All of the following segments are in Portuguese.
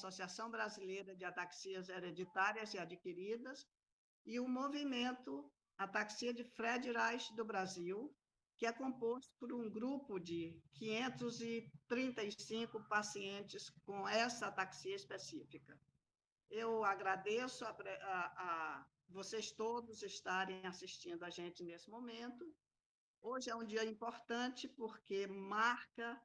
Associação Brasileira de Ataxias Hereditárias e Adquiridas, e o movimento Ataxia de Fred Reich do Brasil, que é composto por um grupo de 535 pacientes com essa ataxia específica. Eu agradeço a vocês todos estarem assistindo a gente nesse momento. Hoje é um dia importante porque marca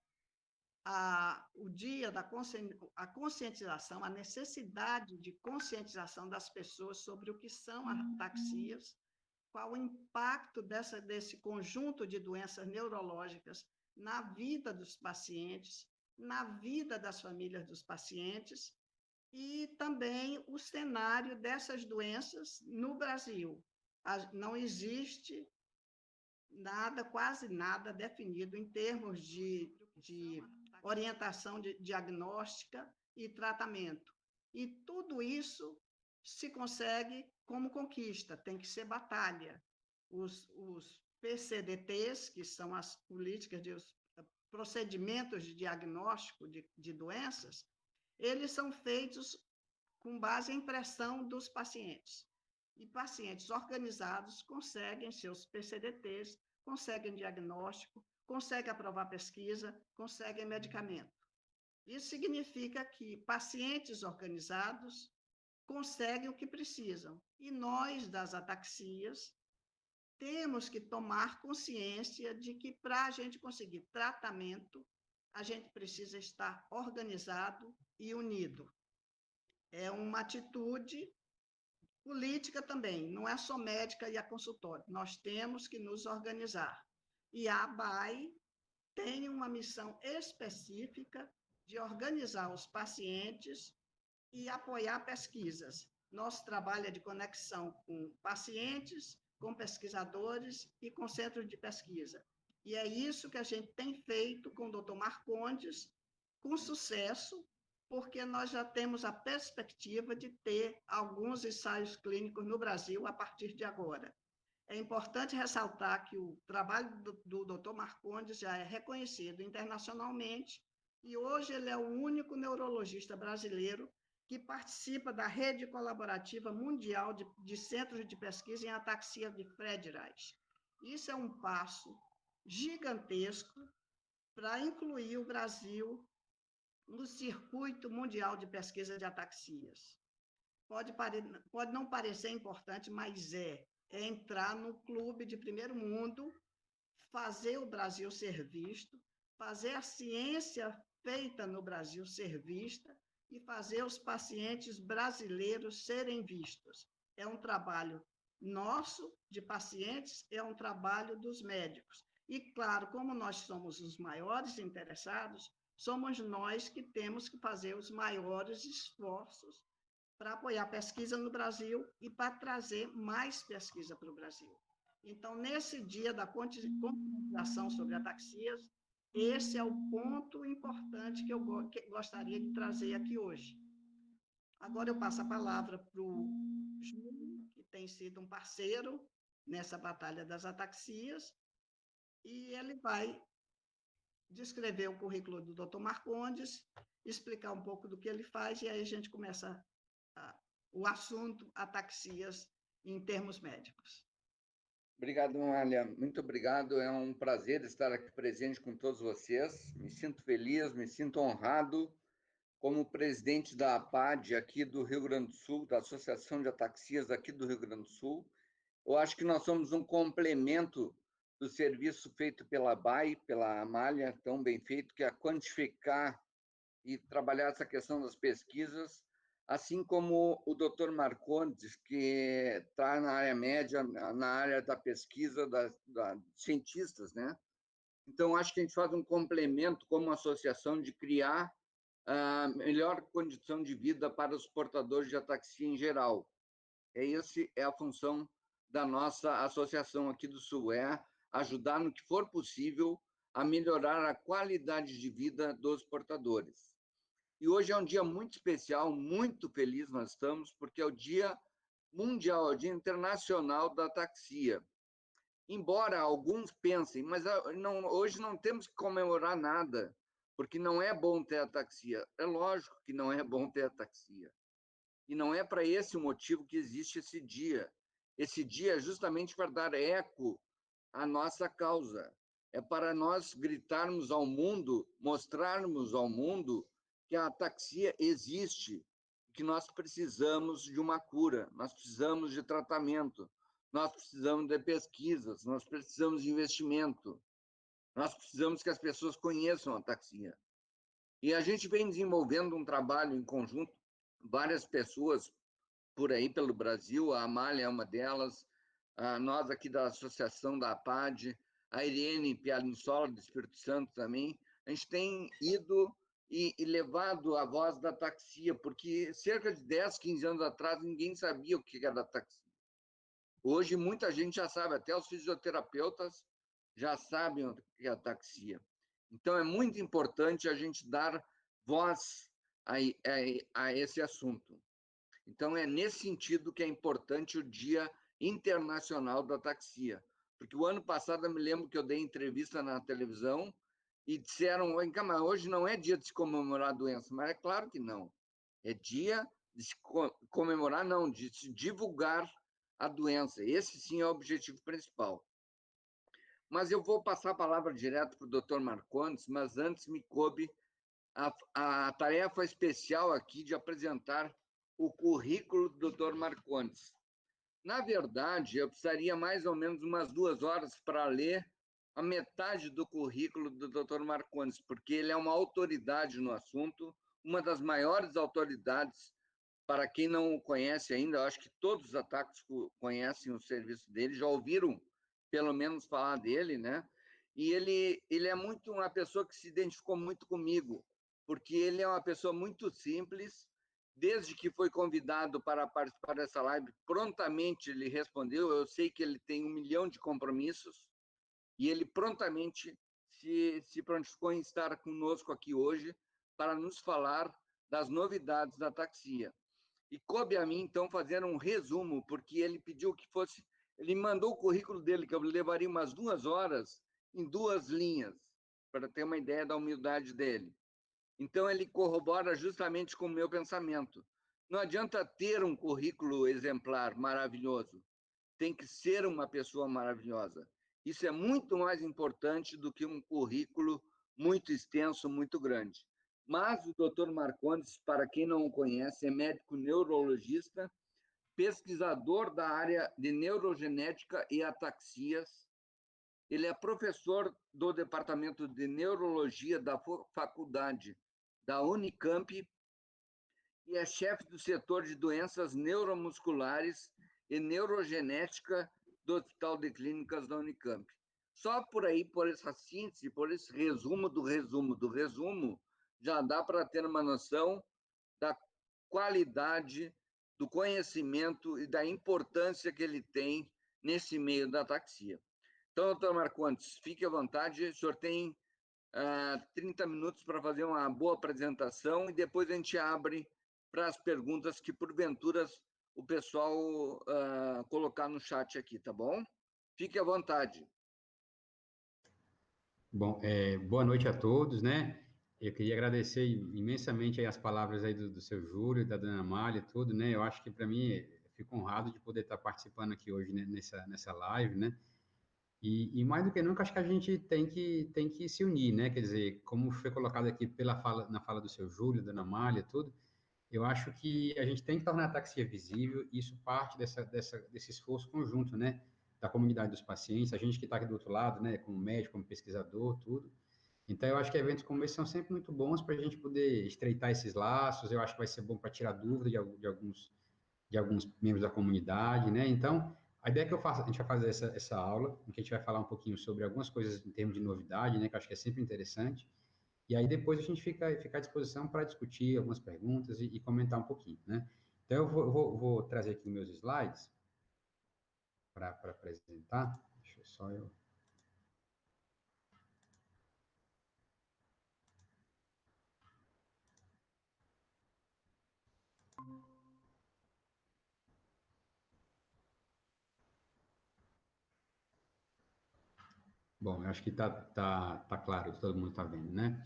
o dia da conscientização, a necessidade de conscientização das pessoas sobre o que são ataxias, qual o impacto desse conjunto de doenças neurológicas na vida dos pacientes, na vida das famílias dos pacientes, e também o cenário dessas doenças no Brasil. Não existe nada, quase nada definido em termos de orientação diagnóstica e tratamento. E tudo isso se consegue como conquista, tem que ser batalha. Os PCDTs, que são as políticas os procedimentos de diagnóstico de doenças, eles são feitos com base em pressão dos pacientes. E pacientes organizados conseguem seus PCDTs, conseguem diagnóstico, conseguem aprovar pesquisa, conseguem medicamento. Isso significa que pacientes organizados conseguem o que precisam. E nós, das ataxias, temos que tomar consciência de que, para a gente conseguir tratamento, a gente precisa estar organizado e unido. É uma atitude política também, não é só médica e a consultório. Nós temos que nos organizar. E a ABAE tem uma missão específica de organizar os pacientes e apoiar pesquisas. Nosso trabalho é de conexão com pacientes, com pesquisadores e com centros de pesquisa. E é isso que a gente tem feito com o Dr. Marcondes, com sucesso, porque nós já temos a perspectiva de ter alguns ensaios clínicos no Brasil a partir de agora. É importante ressaltar que o trabalho do Dr. Marcondes já é reconhecido internacionalmente e hoje ele é o único neurologista brasileiro que participa da rede colaborativa mundial de centros de pesquisa em ataxia de Fred Reich. Isso é um passo gigantesco para incluir o Brasil no circuito mundial de pesquisa de ataxias. Pode não parecer importante, mas é entrar no clube de primeiro mundo, fazer o Brasil ser visto, fazer a ciência feita no Brasil ser vista e fazer os pacientes brasileiros serem vistos. É um trabalho nosso, de pacientes, é um trabalho dos médicos. E, claro, como nós somos os maiores interessados, somos nós que temos que fazer os maiores esforços para apoiar a pesquisa no Brasil e para trazer mais pesquisa para o Brasil. Então, nesse dia da conscientização sobre ataxias, esse é o ponto importante que eu gostaria de trazer aqui hoje. Agora eu passo a palavra para o Júlio, que tem sido um parceiro nessa batalha das ataxias, e ele vai descrever o currículo do Dr. Marcondes, explicar um pouco do que ele faz, e aí a gente começa o assunto ataxias em termos médicos. Obrigado, Amália. Muito obrigado. É um prazer estar aqui presente com todos vocês. Me sinto feliz, me sinto honrado como presidente da APAD aqui do Rio Grande do Sul, da Associação de Ataxias aqui do Rio Grande do Sul. Eu acho que nós somos um complemento do serviço feito pela ABAE, pela Amália, tão bem feito, que é quantificar e trabalhar essa questão das pesquisas, assim como o Dr. Marcondes, que está na área média, na área da pesquisa da cientistas, né? Então, acho que a gente faz um complemento como associação de criar a melhor condição de vida para os portadores de ataxia em geral. Essa é a função da nossa associação aqui do Sul, é ajudar no que for possível a melhorar a qualidade de vida dos portadores. E hoje é um dia muito especial, muito feliz nós estamos, porque é o Dia Mundial, é o Dia Internacional da Ataxia. Embora alguns pensem, mas hoje não temos que comemorar nada, porque não é bom ter ataxia. É lógico que não é bom ter ataxia. E não é para esse o motivo que existe esse dia. Esse dia é justamente para dar eco à nossa causa. É para nós gritarmos ao mundo, mostrarmos ao mundo que a ataxia existe, que nós precisamos de uma cura, nós precisamos de tratamento, nós precisamos de pesquisas, nós precisamos de investimento, nós precisamos que as pessoas conheçam a ataxia. E a gente vem desenvolvendo um trabalho em conjunto, várias pessoas por aí pelo Brasil, a Amália é uma delas, nós aqui da Associação da APAD, a Irene Pialinsola, do Espírito Santo também, a gente tem ido e levado a voz da ataxia, porque cerca de 10, 15 anos atrás, ninguém sabia o que era ataxia. Hoje, muita gente já sabe, até os fisioterapeutas já sabem o que é ataxia. Então, é muito importante a gente dar voz a esse assunto. Então, é nesse sentido que é importante o Dia Internacional da Ataxia. Porque o ano passado eu me lembro que eu dei entrevista na televisão e disseram, mas hoje não é dia de se comemorar a doença, mas é claro que não. É dia de se comemorar, não, de se divulgar a doença. Esse sim é o objetivo principal. Mas eu vou passar a palavra direto para o doutor Marcondes, mas antes me coube a tarefa especial aqui de apresentar o currículo do Dr. Marcondes. Na verdade, eu precisaria mais ou menos umas 2 horas para ler a metade do currículo do Dr. Marcondes, porque ele é uma autoridade no assunto, uma das maiores autoridades. Para quem não o conhece ainda, eu acho que todos os ataques conhecem o serviço dele, já ouviram pelo menos falar dele, né? E ele é muito uma pessoa que se identificou muito comigo, porque ele é uma pessoa muito simples. Desde que foi convidado para participar dessa live, prontamente ele respondeu. Eu sei que ele tem 1 milhão de compromissos e ele prontamente se prontificou em estar conosco aqui hoje para nos falar das novidades da ataxia. E coube a mim, então, fazer um resumo, porque ele pediu que fosse... Ele mandou o currículo dele, que eu levaria umas 2 horas, em 2 linhas, para ter uma ideia da humildade dele. Então, ele corrobora justamente com o meu pensamento. Não adianta ter um currículo exemplar, maravilhoso. Tem que ser uma pessoa maravilhosa. Isso é muito mais importante do que um currículo muito extenso, muito grande. Mas o Dr. Marcondes, para quem não o conhece, é médico neurologista, pesquisador da área de neurogenética e ataxias. Ele é professor do Departamento de Neurologia da Faculdade da Unicamp e é chefe do setor de doenças neuromusculares e neurogenética do Hospital de Clínicas da Unicamp. Só por aí, por essa síntese, por esse resumo do resumo do resumo, já dá para ter uma noção da qualidade, do conhecimento e da importância que ele tem nesse meio da ataxia. Então, doutor Marcondes, fique à vontade, o senhor tem 30 minutos para fazer uma boa apresentação e depois a gente abre para as perguntas que, porventura, o pessoal colocar no chat aqui, tá bom? Fique à vontade. Bom, boa noite a todos, né? Eu queria agradecer imensamente aí as palavras aí do seu Júlio, da dona Amália e tudo, né? Eu acho que, para mim, eu fico honrado de poder estar participando aqui hoje, né, nessa live, né? E mais do que nunca, acho que a gente tem que se unir, né? Quer dizer, como foi colocado aqui na fala do seu Júlio, da Ana Amália, tudo, eu acho que a gente tem que tornar a ataxia visível, e isso parte desse esforço conjunto, né? Da comunidade dos pacientes, a gente que está aqui do outro lado, né? Como médico, como pesquisador, tudo. Então, eu acho que eventos como esse são sempre muito bons para a gente poder estreitar esses laços. Eu acho que vai ser bom para tirar dúvida de alguns membros da comunidade, né? Então, a ideia que eu faço, a gente vai fazer essa aula, em que a gente vai falar um pouquinho sobre algumas coisas em termos de novidade, né? Que eu acho que é sempre interessante. E aí depois a gente fica à disposição para discutir algumas perguntas e comentar um pouquinho, né? Então, vou trazer aqui meus slides para apresentar. Deixa eu só eu... Bom, eu acho que tá claro, todo mundo está vendo, né?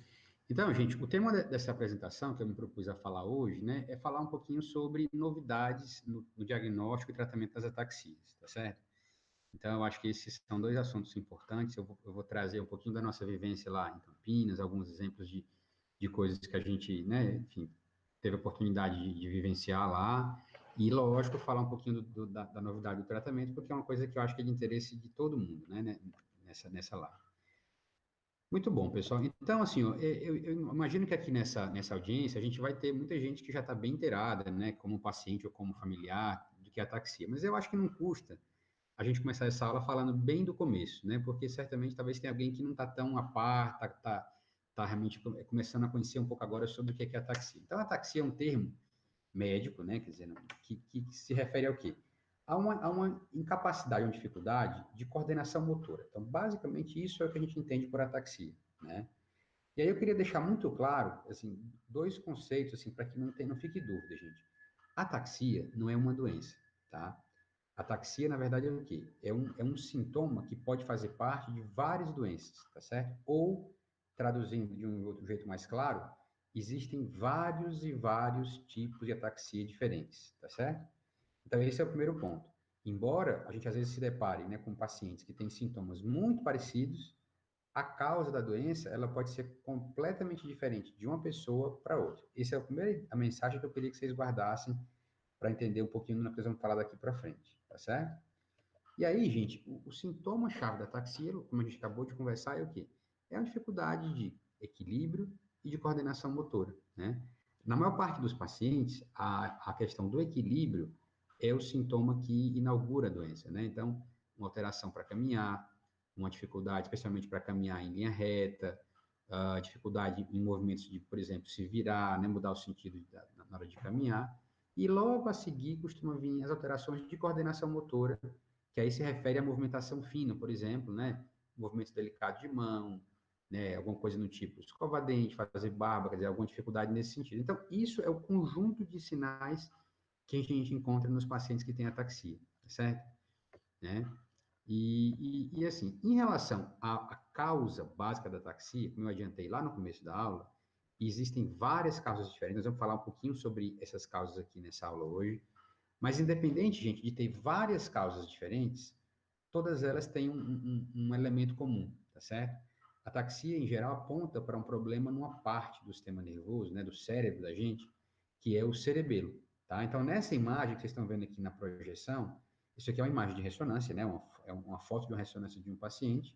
Então, gente, o tema dessa apresentação que eu me propus a falar hoje, né, é falar um pouquinho sobre novidades no diagnóstico e tratamento das ataxias, tá certo? Então, eu acho que esses são dois assuntos importantes. Eu vou trazer um pouquinho da nossa vivência lá em Campinas, alguns exemplos de coisas que a gente, né, enfim, teve a oportunidade de vivenciar lá. E, lógico, falar um pouquinho da novidade do tratamento, porque é uma coisa que eu acho que é de interesse de todo mundo, né, nessa live. Muito bom, pessoal. Então, assim, ó, eu imagino que aqui nessa audiência a gente vai ter muita gente que já está bem inteirada, né, como paciente ou como familiar, do que é ataxia. Mas eu acho que não custa a gente começar essa aula falando bem do começo, né? Porque certamente talvez tenha alguém que não está tão a par, tá realmente começando a conhecer um pouco agora sobre o que é ataxia. Então, ataxia é um termo médico, né? Quer dizer, que se refere ao quê? A uma incapacidade, uma dificuldade de coordenação motora. Então, basicamente, isso é o que a gente entende por ataxia, né? E aí eu queria deixar muito claro, assim, dois conceitos, assim, para que não fique dúvida, gente. Ataxia não é uma doença, tá? Ataxia, na verdade, é o quê? É um sintoma que pode fazer parte de várias doenças, tá certo? Ou, traduzindo de um outro jeito mais claro, existem vários e vários tipos de ataxia diferentes, tá certo? Então, esse é o primeiro ponto. Embora a gente às vezes se depare, né, com pacientes que têm sintomas muito parecidos, a causa da doença ela pode ser completamente diferente de uma pessoa para outra. Essa é a mensagem que eu queria que vocês guardassem para entender um pouquinho do que nós vamos falar daqui para frente, tá certo? E aí, gente, o sintoma-chave da ataxia, como a gente acabou de conversar, é o quê? É a dificuldade de equilíbrio e de coordenação motora, né? Na maior parte dos pacientes, a questão do equilíbrio é o sintoma que inaugura a doença, né? Então, uma alteração para caminhar, uma dificuldade, especialmente para caminhar em linha reta, dificuldade em movimentos de, por exemplo, se virar, né, mudar o sentido na hora de caminhar. E logo a seguir costuma vir as alterações de coordenação motora, que aí se refere à movimentação fina, por exemplo, né? Movimentos delicados de mão, né? Alguma coisa no tipo escovar dente, fazer barba, quer dizer, alguma dificuldade nesse sentido. Então, isso é o conjunto de sinais que a gente encontra nos pacientes que têm ataxia, certo? Né? E assim, em relação à causa básica da ataxia, como eu adiantei lá no começo da aula, existem várias causas diferentes. Nós vamos falar um pouquinho sobre essas causas aqui nessa aula hoje. Mas independente, gente, de ter várias causas diferentes, todas elas têm um elemento comum, tá certo? A ataxia, em geral, aponta para um problema numa parte do sistema nervoso, né, do cérebro da gente, que é o cerebelo, tá? Então, nessa imagem que vocês estão vendo aqui na projeção, isso aqui é uma imagem de ressonância, né? É uma foto de uma ressonância de um paciente,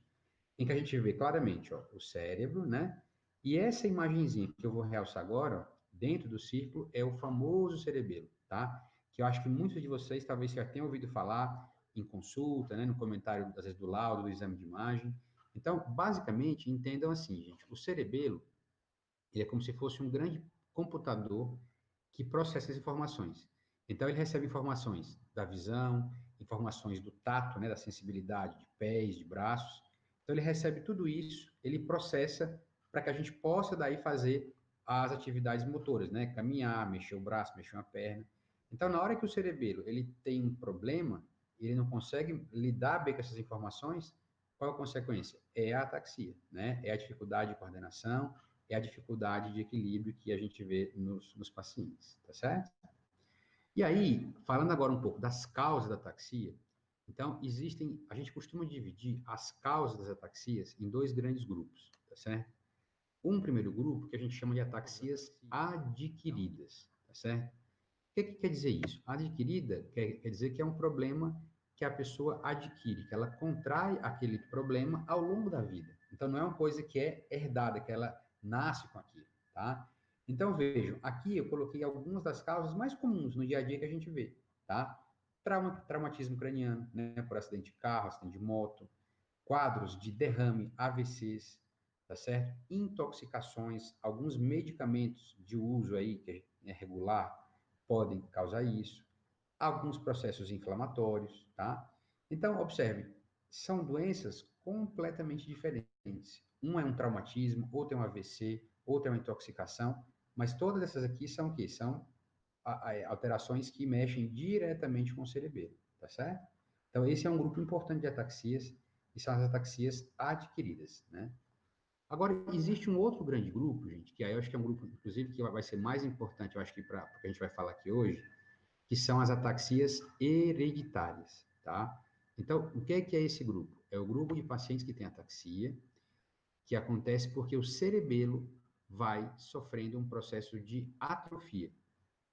em que a gente vê claramente, ó, o cérebro, né? E essa imagenzinha que eu vou realçar agora, ó, dentro do círculo, é o famoso cerebelo, tá? Que eu acho que muitos de vocês talvez já tenham ouvido falar em consulta, né? No comentário, às vezes, do laudo, do exame de imagem. Então, basicamente, entendam assim, gente, o cerebelo, ele é como se fosse um grande computador que processa as informações. Então, ele recebe informações da visão, informações do tato, né, da sensibilidade de pés, de braços. Então, ele recebe tudo isso, ele processa para que a gente possa daí fazer as atividades motoras, né? Caminhar, mexer o braço, mexer uma perna. Então, na hora que o cerebelo ele tem um problema, ele não consegue lidar bem com essas informações, qual é a consequência? É a ataxia, né? É a dificuldade de coordenação, é a dificuldade de equilíbrio que a gente vê nos pacientes, tá certo? E aí, falando agora um pouco das causas da ataxia, então, a gente costuma dividir as causas das ataxias em dois grandes grupos, tá certo? Um primeiro grupo que a gente chama de ataxias adquiridas, tá certo? O que quer dizer isso? Adquirida quer dizer que é um problema que a pessoa adquire, que ela contrai aquele problema ao longo da vida. Então, não é uma coisa que é herdada, que ela nasce com aquilo, tá? Então, vejam, aqui eu coloquei algumas das causas mais comuns no dia a dia que a gente vê, tá? Traumatismo craniano, né, por acidente de carro, acidente de moto, quadros de derrame, AVCs, tá certo? Intoxicações, alguns medicamentos de uso aí, que é regular, podem causar isso, alguns processos inflamatórios, tá? Então, observe, são doenças completamente diferentes. Um é um traumatismo, outro é um AVC, outro é uma intoxicação, mas todas essas aqui são o quê? São alterações que mexem diretamente com o cerebelo, tá certo? Então, esse é um grupo importante de ataxias, e são as ataxias adquiridas, né? Agora, existe um outro grande grupo, gente, que aí eu acho que é um grupo, inclusive, que vai ser mais importante, eu acho que para o que a gente vai falar aqui hoje, que são as ataxias hereditárias, tá? Então, o que é esse grupo? É o grupo de pacientes que têm ataxia, que acontece porque o cerebelo vai sofrendo um processo de atrofia,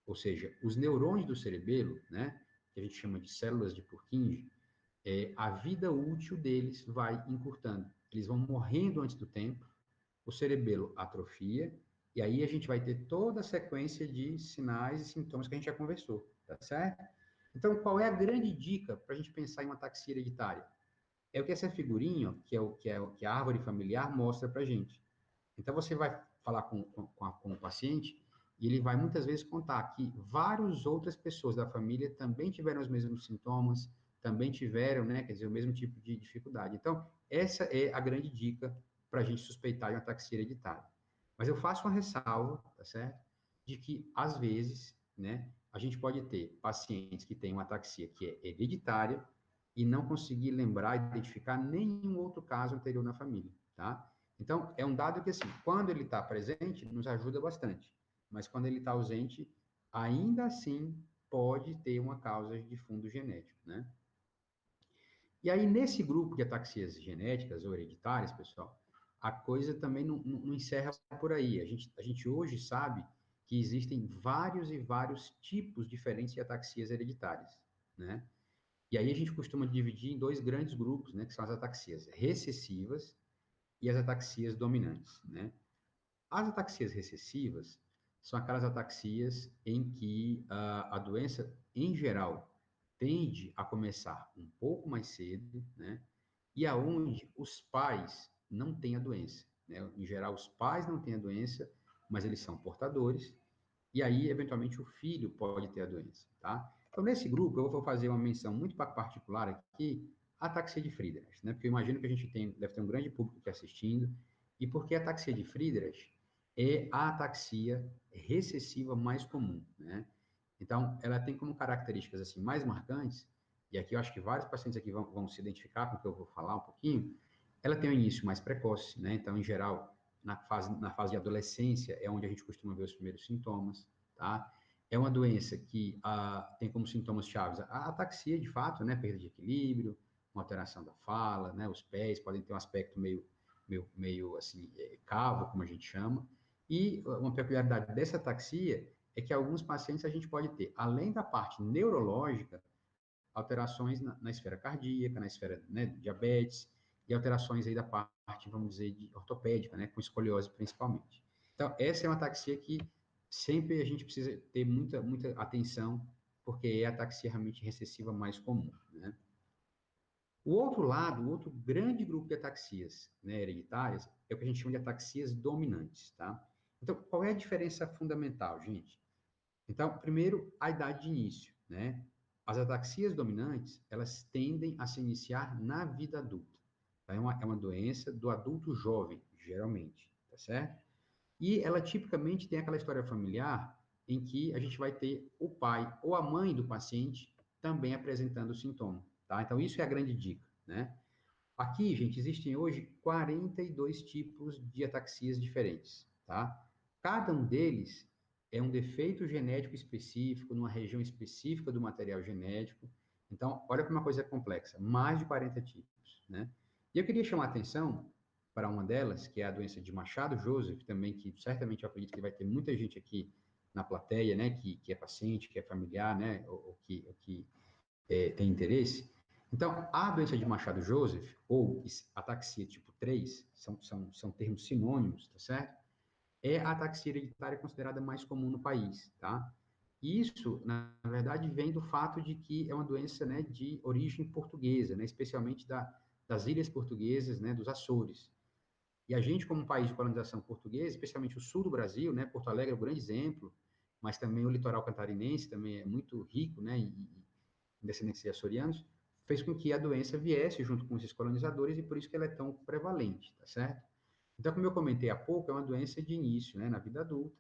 ou seja, os neurônios do cerebelo, né, que a gente chama de células de Purkinje, a vida útil deles vai encurtando. Eles vão morrendo antes do tempo, o cerebelo atrofia, e aí a gente vai ter toda a sequência de sinais e sintomas que a gente já conversou, tá certo? Então, qual é a grande dica para a gente pensar em uma ataxia hereditária? É o que essa figurinha, que a árvore familiar mostra para a gente. Então, você vai falar com o paciente e ele vai muitas vezes contar que várias outras pessoas da família também tiveram os mesmos sintomas, também tiveram, né, quer dizer, o mesmo tipo de dificuldade. Então, essa é a grande dica para a gente suspeitar de uma ataxia hereditária. Mas eu faço uma ressalva, tá certo? De que, às vezes, né, a gente pode ter pacientes que têm uma ataxia que é hereditária e não conseguir lembrar, identificar nenhum outro caso anterior na família, tá? Então, é um dado que, assim, quando ele está presente, nos ajuda bastante, mas quando ele está ausente, ainda assim pode ter uma causa de fundo genético, né? E aí, nesse grupo de ataxias genéticas ou hereditárias, pessoal, a coisa também não encerra por aí. A gente hoje sabe que existem vários e vários tipos diferentes de ataxias hereditárias, né? E aí a gente costuma dividir em dois grandes grupos, né, que são as ataxias recessivas e as ataxias dominantes, né? As ataxias recessivas são aquelas ataxias em que a doença, em geral, tende a começar um pouco mais cedo, né? E aonde os pais não têm a doença, né? Em geral, os pais não têm a doença, mas eles são portadores, e aí, eventualmente, o filho pode ter a doença, tá? Então, nesse grupo, eu vou fazer uma menção muito particular aqui, a ataxia de Friedreich, né? Porque eu imagino que a gente deve ter um grande público aqui assistindo, e porque a ataxia de Friedreich é a ataxia recessiva mais comum, né? Então, ela tem como características, assim, mais marcantes, e aqui eu acho que vários pacientes aqui vão se identificar com o que eu vou falar um pouquinho, ela tem um início mais precoce, né? Então, em geral, na fase de adolescência é onde a gente costuma ver os primeiros sintomas, tá? É uma doença que tem como sintomas chaves a ataxia, de fato, né? Perda de equilíbrio, uma alteração da fala, né? Os pés podem ter um aspecto meio assim, cavo, como a gente chama. E uma peculiaridade dessa ataxia é que alguns pacientes a gente pode ter, além da parte neurológica, alterações na esfera cardíaca, na esfera, né, diabetes, e alterações aí da parte, vamos dizer, de ortopédica, né, com escoliose principalmente. Então, essa é uma ataxia que sempre a gente precisa ter muita atenção, porque é a ataxia realmente recessiva mais comum, né? O outro lado, o outro grande grupo de ataxias, né, hereditárias, é o que a gente chama de ataxias dominantes, tá? Então, qual é a diferença fundamental, gente? Então, primeiro, a idade de início, né? As ataxias dominantes, elas tendem a se iniciar na vida adulta. Tá? É uma doença do adulto jovem, geralmente, tá certo? E ela tipicamente tem aquela história familiar em que a gente vai ter o pai ou a mãe do paciente também apresentando o sintoma, tá? Então, isso é a grande dica, né? Aqui, gente, existem hoje 42 tipos de ataxias diferentes, tá? Cada um deles é um defeito genético específico, numa região específica do material genético. Então, olha como uma coisa é complexa, mais de 40 tipos, né? E eu queria chamar a atenção para uma delas, que é a doença de Machado Joseph, também, que certamente eu acredito que vai ter muita gente aqui na plateia, né, que é paciente, que é familiar, né, ou que tem interesse. Então, a doença de Machado Joseph, ou ataxia tipo 3, são termos sinônimos, tá certo? É a ataxia hereditária considerada mais comum no país, tá? E isso, na verdade, vem do fato de que é uma doença, né, de origem portuguesa, né, especialmente das ilhas portuguesas, né, dos Açores. E a gente, como um país de colonização portuguesa, especialmente o sul do Brasil, né, Porto Alegre é um grande exemplo, mas também o litoral catarinense também é muito rico, né, em descendentes de açorianos, fez com que a doença viesse junto com esses colonizadores e por isso que ela é tão prevalente, tá certo? Então, como eu comentei há pouco, é uma doença de início, né, na vida adulta.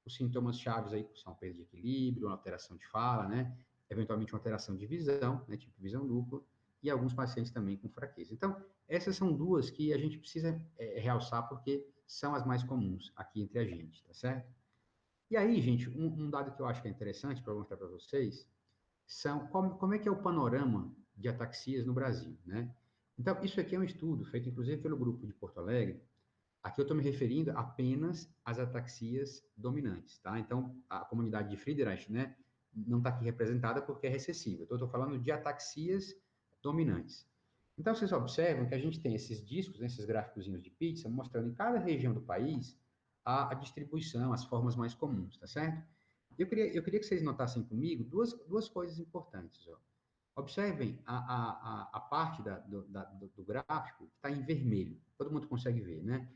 Os sintomas chaves aí são perda de equilíbrio, uma alteração de fala, né, eventualmente uma alteração de visão, né, tipo visão dupla, e alguns pacientes também com fraqueza. Então, essas são duas que a gente precisa realçar porque são as mais comuns aqui entre a gente, tá certo? E aí, gente, um dado que eu acho que é interessante para mostrar para vocês são como é que é o panorama de ataxias no Brasil, né? Então, isso aqui é um estudo feito, inclusive, pelo grupo de Porto Alegre. Aqui eu estou me referindo apenas às ataxias dominantes, tá? Então, a comunidade de Friedreich, né, não está aqui representada porque é recessiva. Então, eu estou falando de ataxias dominantes. Então, vocês observam que a gente tem esses discos, né, esses gráficozinhos de pizza, mostrando em cada região do país a distribuição, as formas mais comuns, tá certo? Eu queria que vocês notassem comigo duas coisas importantes, ó. Observem a parte do gráfico que está em vermelho. Todo mundo consegue ver, né?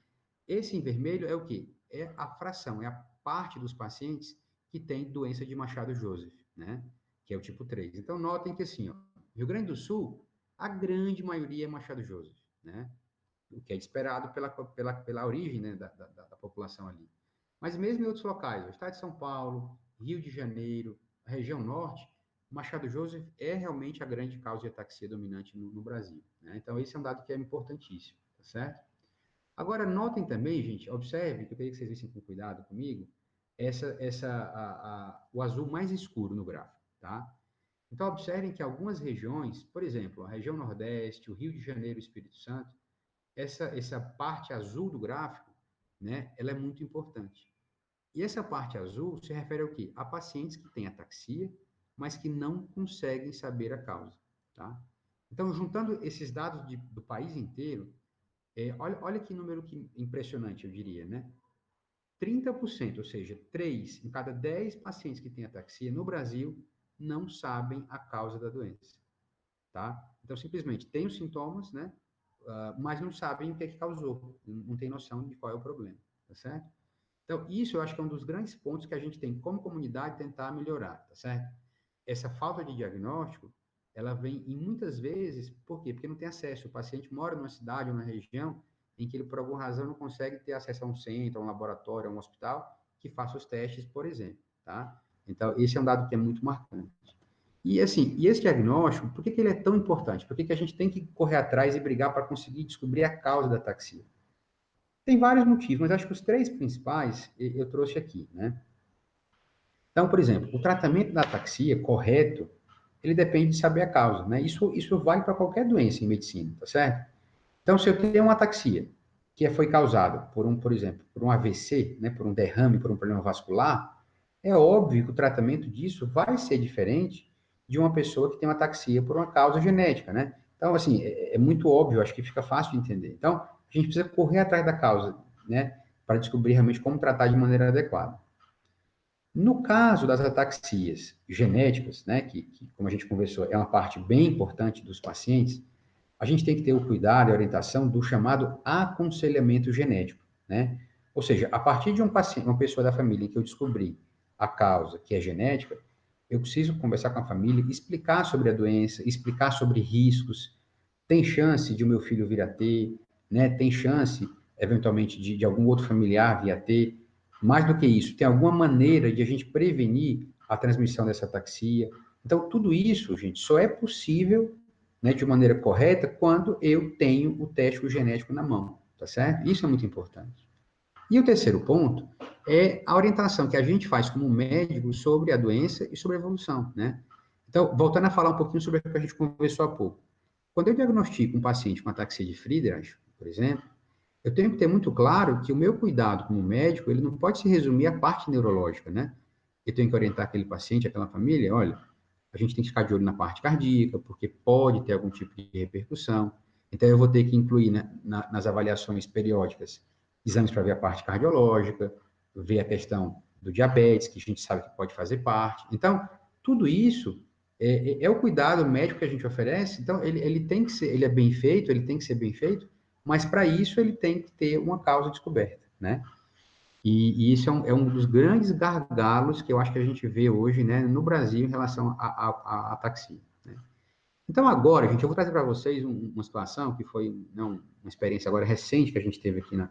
Esse em vermelho é o quê? É a fração, é a parte dos pacientes que tem doença de Machado-Joseph, né? Que é o tipo 3. Então, notem que, assim, ó, Rio Grande do Sul, a grande maioria é Machado-Joseph, né? O que é esperado pela origem, né, da população ali. Mas mesmo em outros locais, o estado de São Paulo, Rio de Janeiro, a região norte, Machado-Joseph é realmente a grande causa de ataxia dominante no Brasil, né? Então, esse é um dado que é importantíssimo, tá certo? Agora, notem também, gente, observe, que eu queria que vocês vissem com cuidado comigo, o azul mais escuro no gráfico, tá? Então, observem que algumas regiões, por exemplo, a região Nordeste, o Rio de Janeiro e o Espírito Santo, essa parte azul do gráfico, né, ela é muito importante. E essa parte azul se refere ao quê? A pacientes que têm ataxia, mas que não conseguem saber a causa, tá? Então, juntando esses dados do país inteiro, olha que número impressionante, eu diria, né? 30%, ou seja, 3 em cada 10 pacientes que têm ataxia no Brasil não sabem a causa da doença, tá? Então, simplesmente tem os sintomas, né? Mas não sabem o que é que causou, não tem noção de qual é o problema, tá certo? Então, isso eu acho que é um dos grandes pontos que a gente tem como comunidade tentar melhorar, tá certo? Essa falta de diagnóstico, ela vem, e muitas vezes, por quê? Porque não tem acesso. O paciente mora numa cidade ou numa região em que ele, por alguma razão, não consegue ter acesso a um centro, a um laboratório, a um hospital que faça os testes, por exemplo, tá? Então, esse é um dado que é muito marcante. E, assim, e esse diagnóstico, por que ele é tão importante? Por que a gente tem que correr atrás e brigar para conseguir descobrir a causa da ataxia? Tem vários motivos, mas acho que os 3 principais eu trouxe aqui, né? Então, por exemplo, o tratamento da ataxia correto, ele depende de saber a causa, né? Isso vale para qualquer doença em medicina, tá certo? Então, se eu tenho uma ataxia que foi causada por exemplo, por um AVC, né, por um derrame, por um problema vascular, é óbvio que o tratamento disso vai ser diferente de uma pessoa que tem uma ataxia por uma causa genética, né? Então, assim, é muito óbvio, acho que fica fácil de entender. Então, a gente precisa correr atrás da causa, né, para descobrir realmente como tratar de maneira adequada. No caso das ataxias genéticas, né, que, como a gente conversou, é uma parte bem importante dos pacientes, a gente tem que ter o cuidado e a orientação do chamado aconselhamento genético, né? Ou seja, a partir de um paciente, uma pessoa da família que eu descobri a causa, que é genética, eu preciso conversar com a família, explicar sobre a doença, explicar sobre riscos. Tem chance de o meu filho vir a ter, né? Tem chance, eventualmente, de algum outro familiar vir a ter. Mais do que isso, tem alguma maneira de a gente prevenir a transmissão dessa ataxia. Então, tudo isso, gente, só é possível, né, de maneira correta quando eu tenho o teste genético na mão, tá certo? Isso é muito importante. E o terceiro ponto é a orientação que a gente faz como médico sobre a doença e sobre a evolução, né? Então, voltando a falar um pouquinho sobre o que a gente conversou há pouco. Quando eu diagnostico um paciente com ataxia de Friedreich, por exemplo, eu tenho que ter muito claro que o meu cuidado como médico, ele não pode se resumir à parte neurológica, né? Eu tenho que orientar aquele paciente, aquela família, olha, a gente tem que ficar de olho na parte cardíaca, porque pode ter algum tipo de repercussão. Então, eu vou ter que incluir, né, nas avaliações periódicas exames para ver a parte cardiológica, ver a questão do diabetes, que a gente sabe que pode fazer parte. Então, tudo isso é o cuidado médico que a gente oferece. Então, ele tem que ser, ele é bem feito, ele tem que ser bem feito, mas para isso ele tem que ter uma causa descoberta, né? E isso é um dos grandes gargalos que eu acho que a gente vê hoje, né, no Brasil em relação à ataxia, né? Então, agora, gente, eu vou trazer para vocês uma situação que foi uma experiência agora recente que a gente teve aqui na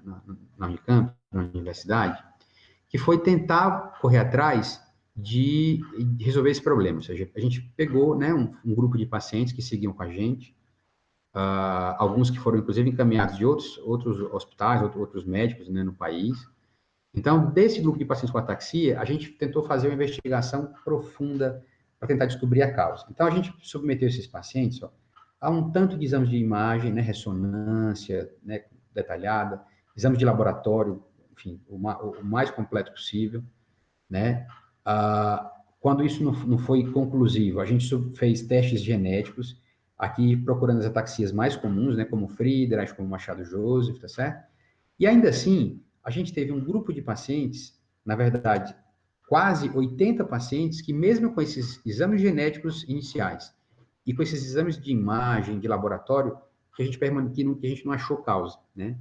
Unicamp, na universidade, que foi tentar correr atrás de resolver esse problema. Ou seja, a gente pegou, né, um grupo de pacientes que seguiam com a gente, alguns que foram, inclusive, encaminhados de outros hospitais, outros médicos, né, no país. Então, desse grupo de pacientes com ataxia, a gente tentou fazer uma investigação profunda para tentar descobrir a causa. Então, a gente submeteu esses pacientes a um tanto de exames de imagem, né, ressonância, né, detalhada, exames de laboratório, enfim, o mais completo possível, né? Quando isso não foi conclusivo, a gente fez testes genéticos, aqui procurando as ataxias mais comuns, né, como Friedreich, como Machado-Joseph, tá certo? E ainda assim, a gente teve um grupo de pacientes, na verdade, quase 80 pacientes, que mesmo com esses exames genéticos iniciais e com esses exames de imagem, de laboratório, que a gente não achou causa, né?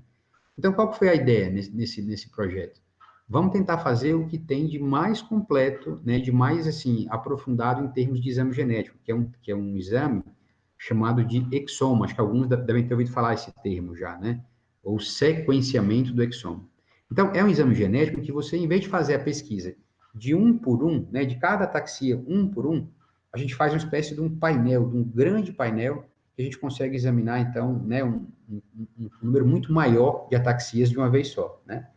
Então, qual que foi a ideia nesse projeto? Vamos tentar fazer o que tem de mais completo, né, de mais, assim, aprofundado em termos de exame genético, que é um exame chamado de exoma. Acho que alguns devem ter ouvido falar esse termo já, né? Ou sequenciamento do exoma. Então, é um exame genético que você, em vez de fazer a pesquisa de um por um, né, de cada ataxia um por um, a gente faz uma espécie de um painel, de um grande painel, que a gente consegue examinar, então, né, um número muito maior de ataxias de uma vez só, né?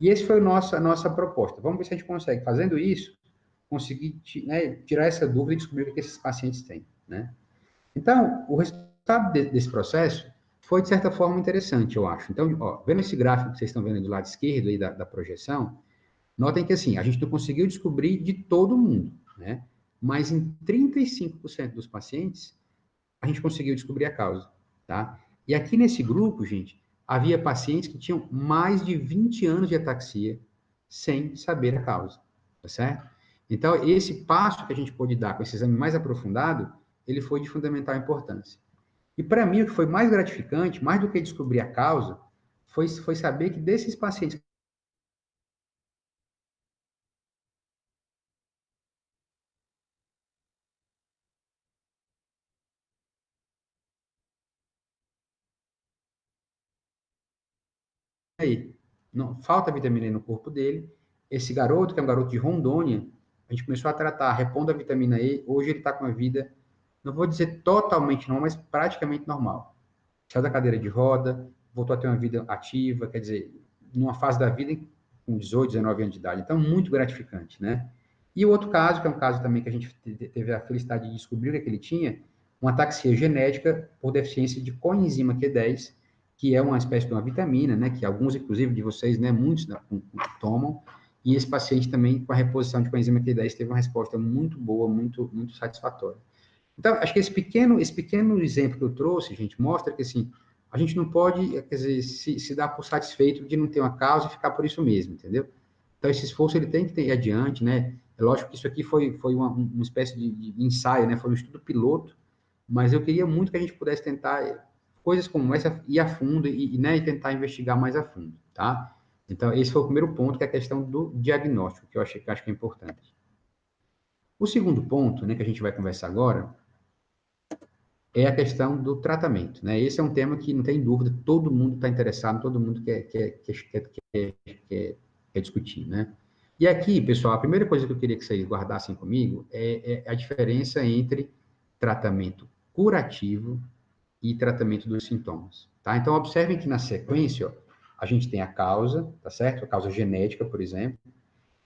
E esse foi a nossa proposta. Vamos ver se a gente consegue, fazendo isso, conseguir, né, tirar essa dúvida e descobrir o que esses pacientes têm, né? Então, o resultado desse processo foi, de certa forma, interessante, eu acho. Então, vendo esse gráfico que vocês estão vendo do lado esquerdo aí da projeção, notem que, assim, a gente não conseguiu descobrir de todo mundo, né? Mas em 35% dos pacientes, a gente conseguiu descobrir a causa, tá? E aqui nesse grupo, gente, havia pacientes que tinham mais de 20 anos de ataxia sem saber a causa, tá certo? Então, esse passo que a gente pôde dar com esse exame mais aprofundado, ele foi de fundamental importância. E para mim, o que foi mais gratificante, mais do que descobrir a causa, foi saber que desses pacientes aí, não, falta vitamina E no corpo dele, esse garoto, que é um garoto de Rondônia, a gente começou a tratar, repondo a vitamina E, hoje ele está com uma vida, não vou dizer totalmente normal, mas praticamente normal. Saiu da cadeira de roda, voltou a ter uma vida ativa, quer dizer, numa fase da vida com 18, 19 anos de idade. Então, muito gratificante, né? E o outro caso, que é um caso também que a gente teve a felicidade de descobrir que ele tinha, uma ataxia genética por deficiência de coenzima Q10, que é uma espécie de uma vitamina, né? Que alguns, inclusive, de vocês, né? Muitos tomam. E esse paciente também, com a reposição de coenzima Q10, teve uma resposta muito boa, muito satisfatória. Então, acho que esse pequeno exemplo que eu trouxe, gente, mostra que, assim, a gente não pode, quer dizer, se dar por satisfeito de não ter uma causa e ficar por isso mesmo, entendeu? Então, esse esforço, ele tem que ir adiante, né? É lógico que isso aqui foi uma espécie de ensaio, né? Foi um estudo piloto, mas eu queria muito que a gente pudesse tentar coisas como essa, ir a fundo né, e tentar investigar mais a fundo, tá? Então, esse foi o primeiro ponto, que é a questão do diagnóstico, que eu acho que é importante. O segundo ponto, né, que a gente vai conversar agora, é a questão do tratamento, né? Esse é um tema que não tem dúvida, todo mundo está interessado, todo mundo quer discutir, né? E aqui, pessoal, a primeira coisa que eu queria que vocês guardassem comigo é a diferença entre tratamento curativo e tratamento dos sintomas, tá? Então, observem que na sequência, ó, a gente tem a causa, tá certo? A causa genética, por exemplo.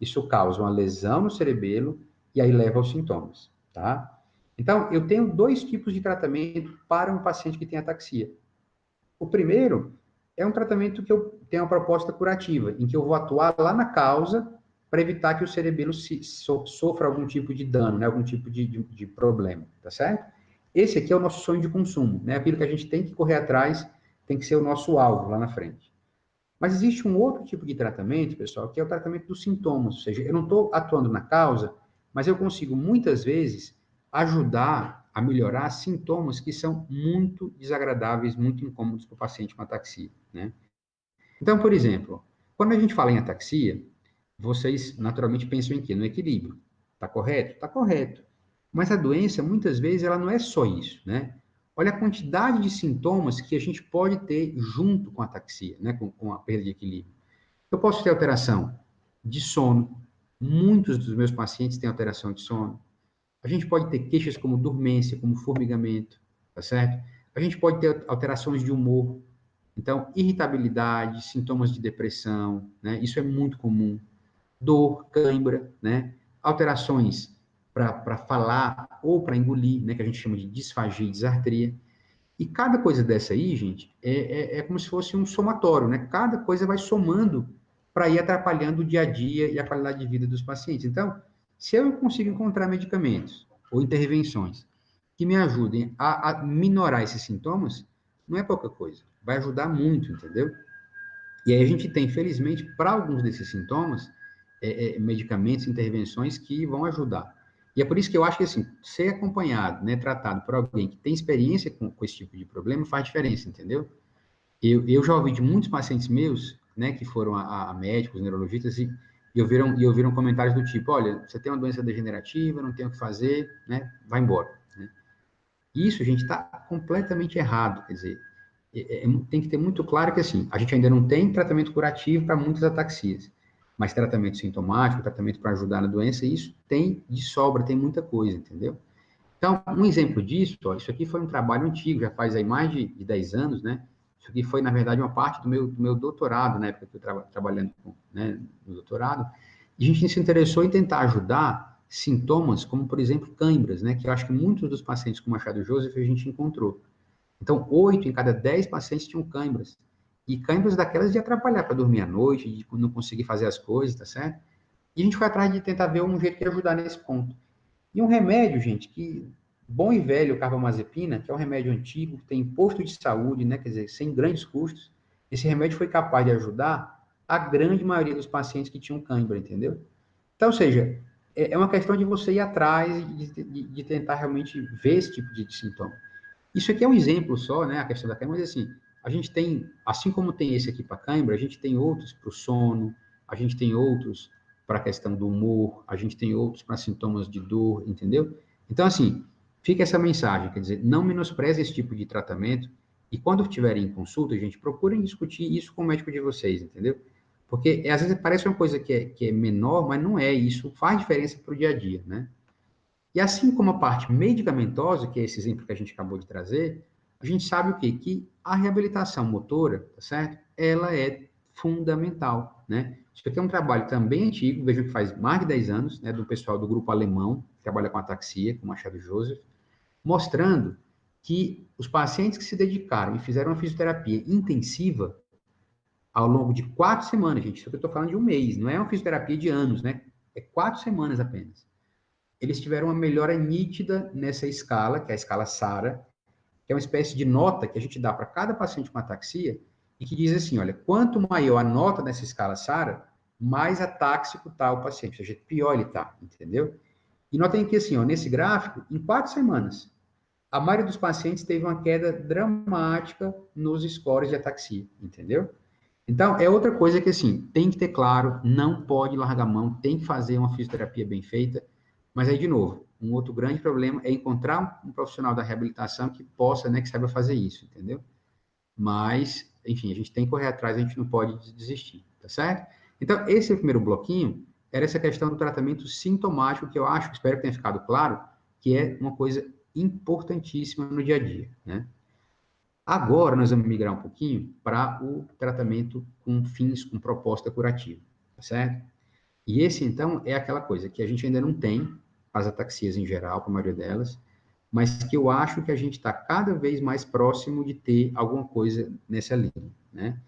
Isso causa uma lesão no cerebelo e aí leva aos sintomas, tá? Então, eu tenho dois tipos de tratamento para um paciente que tem ataxia. O primeiro é um tratamento que eu tenho uma proposta curativa, em que eu vou atuar lá na causa para evitar que o cerebelo sofra algum tipo de dano, né, algum tipo de problema, tá certo? Esse aqui é o nosso sonho de consumo, né, aquilo que a gente tem que correr atrás, tem que ser o nosso alvo lá na frente. Mas existe um outro tipo de tratamento, pessoal, que é o tratamento dos sintomas, ou seja, eu não estou atuando na causa, mas eu consigo muitas vezes ajudar a melhorar sintomas que são muito desagradáveis, muito incômodos para o paciente com ataxia, né? Então, por exemplo, quando a gente fala em ataxia, vocês naturalmente pensam em quê? No equilíbrio. Está correto? Está correto. Mas a doença, muitas vezes, ela não é só isso, né? Olha a quantidade de sintomas que a gente pode ter junto com a ataxia, né? Com a perda de equilíbrio. Eu posso ter alteração de sono. Muitos dos meus pacientes têm alteração de sono. A gente pode ter queixas como dormência, como formigamento, tá certo? A gente pode ter alterações de humor. Então, irritabilidade, sintomas de depressão, né? Isso é muito comum. Dor, cãibra, né? Alterações para falar ou para engolir, né? Que a gente chama de disfagia e disartria. E cada coisa dessa aí, gente, é como se fosse um somatório, né? Cada coisa vai somando para ir atrapalhando o dia a dia e a qualidade de vida dos pacientes. Então, se eu consigo encontrar medicamentos ou intervenções que me ajudem a minorar esses sintomas, não é pouca coisa. Vai ajudar muito, entendeu? E aí a gente tem, felizmente, para alguns desses sintomas, medicamentos, intervenções que vão ajudar. E é por isso que eu acho que, assim, ser acompanhado, né, tratado por alguém que tem experiência com esse tipo de problema faz diferença, entendeu? Eu já ouvi de muitos pacientes meus, né, que foram a médicos, neurologistas, e ouviram comentários do tipo, olha, você tem uma doença degenerativa, não tem o que fazer, né, vai embora. Né? Isso, gente, está completamente errado, quer dizer, tem que ter muito claro que, assim, a gente ainda não tem tratamento curativo para muitas ataxias, mas tratamento sintomático, tratamento para ajudar na doença, isso tem de sobra, tem muita coisa, entendeu? Então, um exemplo disso, ó, isso aqui foi um trabalho antigo, já faz aí mais de 10 anos, né? Isso aqui foi, na verdade, uma parte do meu doutorado, na época que eu estava trabalhando né, no doutorado, e a gente se interessou em tentar ajudar sintomas como, por exemplo, cãibras, né? Que eu acho que muitos dos pacientes com Machado Joseph a gente encontrou. Então, 8 em cada 10 pacientes tinham cãibras. E cãibras daquelas de atrapalhar para dormir à noite, de não conseguir fazer as coisas, tá certo? E a gente foi atrás de tentar ver um jeito de ajudar nesse ponto. E um remédio, gente, que bom e velho carbamazepina, que é um remédio antigo, tem imposto de saúde, né, quer dizer, sem grandes custos, esse remédio foi capaz de ajudar a grande maioria dos pacientes que tinham cãibra, entendeu? Então, ou seja, é uma questão de você ir atrás de tentar realmente ver esse tipo de sintoma. Isso aqui é um exemplo só, né, a questão da cãibra, mas assim, a gente tem, assim como tem esse aqui para cãibra, a gente tem outros para o sono, a gente tem outros para a questão do humor, a gente tem outros para sintomas de dor, entendeu? Então, assim, fica essa mensagem, quer dizer, não menospreze esse tipo de tratamento e quando estiverem em consulta, gente, procurem discutir isso com o médico de vocês, entendeu? Porque às vezes parece uma coisa que é menor, mas não é, isso faz diferença para o dia a dia, né? E assim como a parte medicamentosa, que é esse exemplo que a gente acabou de trazer, a gente sabe o quê? Que a reabilitação motora, tá certo? Ela é fundamental, né? Isso aqui é um trabalho também antigo, vejam que faz mais de 10 anos, né, do pessoal do grupo alemão, que trabalha com ataxia, com Machado Joseph, mostrando que os pacientes que se dedicaram e fizeram uma fisioterapia intensiva ao longo de 4 semanas, gente, isso que eu estou falando de um mês, não é uma fisioterapia de anos, né? É 4 semanas apenas. Eles tiveram uma melhora nítida nessa escala, que é a escala SARA, que é uma espécie de nota que a gente dá para cada paciente com ataxia, e que diz assim, olha, quanto maior a nota nessa escala SARA, mais atáxico está o paciente, ou seja, pior ele está, entendeu? E notem que, assim, ó, nesse gráfico, em 4 semanas, a maioria dos pacientes teve uma queda dramática nos scores de ataxia, entendeu? Então, é outra coisa que, assim, tem que ter claro, não pode largar a mão, tem que fazer uma fisioterapia bem feita, mas aí, de novo, um outro grande problema é encontrar um profissional da reabilitação que possa, né, que saiba fazer isso, entendeu? Mas, enfim, a gente tem que correr atrás, a gente não pode desistir, tá certo? Então, esse primeiro bloquinho era essa questão do tratamento sintomático, que eu acho, espero que tenha ficado claro, que é uma coisa importantíssima no dia a dia, né? Agora, nós vamos migrar um pouquinho para o tratamento com fins, com proposta curativa, tá certo? E esse, então, é aquela coisa que a gente ainda não tem, as ataxias em geral, para a maioria delas, mas que eu acho que a gente está cada vez mais próximo de ter alguma coisa nessa linha, né?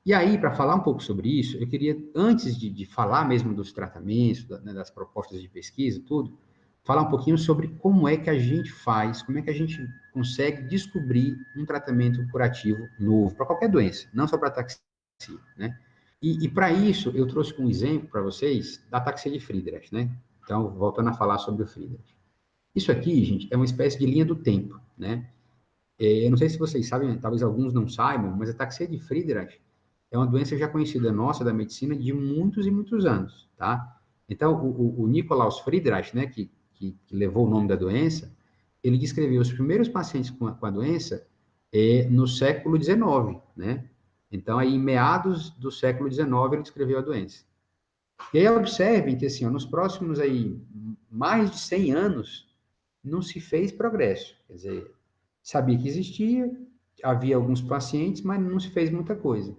E aí, para falar um pouco sobre isso, eu queria, antes de falar mesmo dos tratamentos, né, das propostas de pesquisa, tudo, falar um pouquinho sobre como é que a gente faz, como é que a gente consegue descobrir um tratamento curativo novo para qualquer doença, não só para ataxia, né? E para isso, eu trouxe um exemplo para vocês da ataxia de Friedreich, né? Então, voltando a falar sobre o Friedreich. Isso aqui, gente, é uma espécie de linha do tempo, né? Eu não sei se vocês sabem, talvez alguns não saibam, mas a ataxia de Friedreich é uma doença já conhecida nossa da medicina de muitos e muitos anos, tá? Então, o Nikolaus Friedreich, né, que levou o nome da doença, ele descreveu os primeiros pacientes com a doença no século XIX, né? Então, aí, em meados do século XIX, ele descreveu a doença. E aí, observem que, assim, ó, nos próximos aí, mais de 100 anos, não se fez progresso. Quer dizer, sabia que existia, havia alguns pacientes, mas não se fez muita coisa.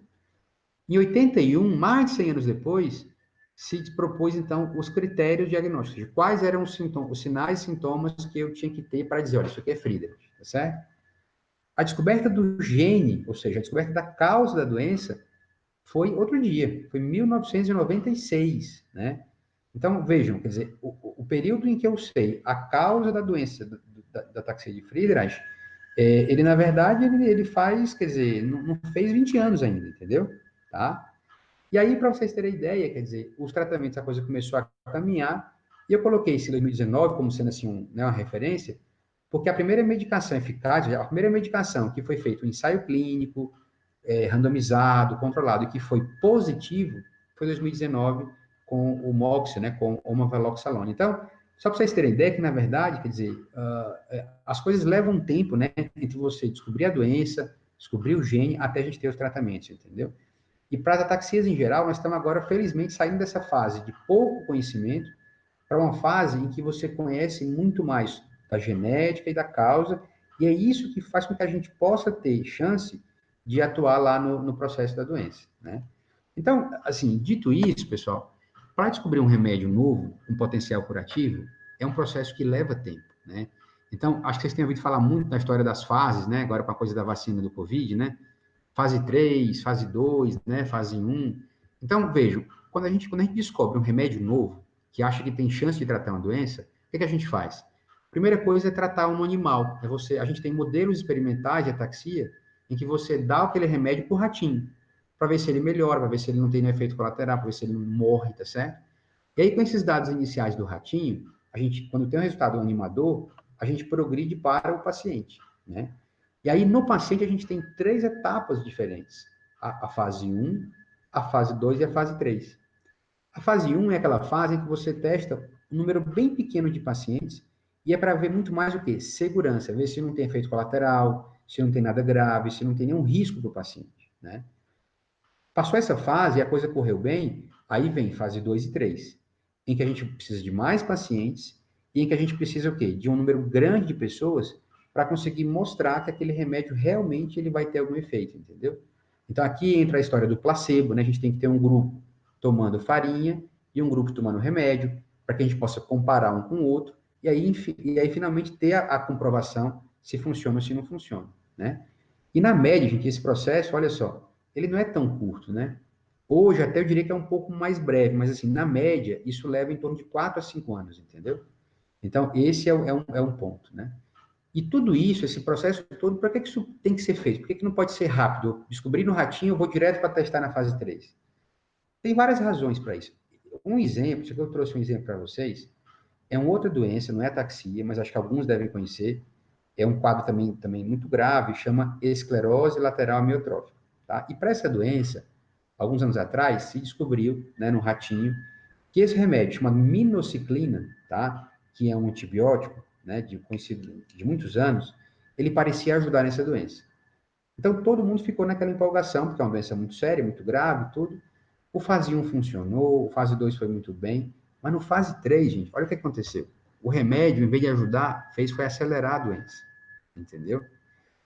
Em 81, mais de 100 anos depois, se propôs, então, os critérios diagnósticos, quais eram os sinais e sintomas que eu tinha que ter para dizer, olha, isso aqui é Friedreich, tá certo? A descoberta do gene, ou seja, a descoberta da causa da doença, foi outro dia, foi em 1996, né? Então, vejam, quer dizer, o período em que eu sei a causa da doença da ataxia de Friedreich, ele, na verdade, ele faz, quer dizer, não fez 20 anos ainda, entendeu? Tá? E aí, para vocês terem ideia, quer dizer, os tratamentos, a coisa começou a caminhar, e eu coloquei esse 2019 como sendo, assim, né, uma referência, porque a primeira medicação eficaz, a primeira medicação que foi feito um ensaio clínico, randomizado, controlado, e que foi positivo, foi 2019 com o MOX, né, com o omaveloxolone. Então, só para vocês terem ideia que, na verdade, quer dizer, as coisas levam um tempo, né, entre você descobrir a doença, descobrir o gene, até a gente ter os tratamentos, entendeu? E para as ataxias em geral, nós estamos agora, felizmente, saindo dessa fase de pouco conhecimento para uma fase em que você conhece muito mais da genética e da causa, e é isso que faz com que a gente possa ter chance de atuar lá no processo da doença, né? Então, assim, dito isso, pessoal, para descobrir um remédio novo, um potencial curativo, é um processo que leva tempo, né? Então, acho que vocês têm ouvido falar muito na história das fases, né? Agora com a coisa da vacina do Covid, né? Fase 3, fase 2, né? Fase 1. Então, vejam, quando a gente descobre um remédio novo, que acha que tem chance de tratar uma doença, o que a gente faz? Primeira coisa é tratar um animal. A gente tem modelos experimentais de ataxia em que você dá aquele remédio para o ratinho, para ver se ele melhora, para ver se ele não tem nenhum efeito colateral, para ver se ele não morre, tá certo? E aí, com esses dados iniciais do ratinho, a gente, quando tem um resultado animador, a gente progride para o paciente, né? E aí, no paciente, a gente tem 3 etapas diferentes. A fase 1, a fase 2 e a fase 3. A fase 1 é aquela fase em que você testa um número bem pequeno de pacientes e é para ver muito mais o quê? Segurança, ver se não tem efeito colateral, se não tem nada grave, se não tem nenhum risco para o paciente, né? Passou essa fase e a coisa correu bem, aí vem fase 2 e 3, em que a gente precisa de mais pacientes e em que a gente precisa o quê? De um número grande de pessoas para conseguir mostrar que aquele remédio realmente ele vai ter algum efeito, entendeu? Então aqui entra a história do placebo, né? A gente tem que ter um grupo tomando farinha e um grupo tomando remédio, para que a gente possa comparar um com o outro e aí finalmente ter a comprovação se funciona ou se não funciona, né? E na média, gente, esse processo, olha só, ele não é tão curto, né? Hoje, até eu diria que é um pouco mais breve, mas assim, na média, isso leva em torno de 4 a 5 anos, entendeu? Então, esse é um ponto, né? E tudo isso, esse processo todo, para que isso tem que ser feito? Por que não pode ser rápido? Eu descobri no ratinho, eu vou direto para testar na fase 3. Tem várias razões para isso. Um exemplo, isso que eu trouxe um exemplo para vocês, é uma outra doença, não é ataxia, mas acho que alguns devem conhecer, é um quadro também muito grave, chama esclerose lateral amiotrófica, tá? E para essa doença, alguns anos atrás, se descobriu, né, no ratinho, que esse remédio, chamado minociclina, tá? Que é um antibiótico, né, conhecido de muitos anos, ele parecia ajudar nessa doença. Então, todo mundo ficou naquela empolgação, porque é uma doença muito séria, muito grave, tudo. O fase 1 funcionou, o fase 2 foi muito bem, mas no fase 3, gente, olha o que aconteceu. O remédio, em vez de ajudar, foi acelerar a doença, entendeu?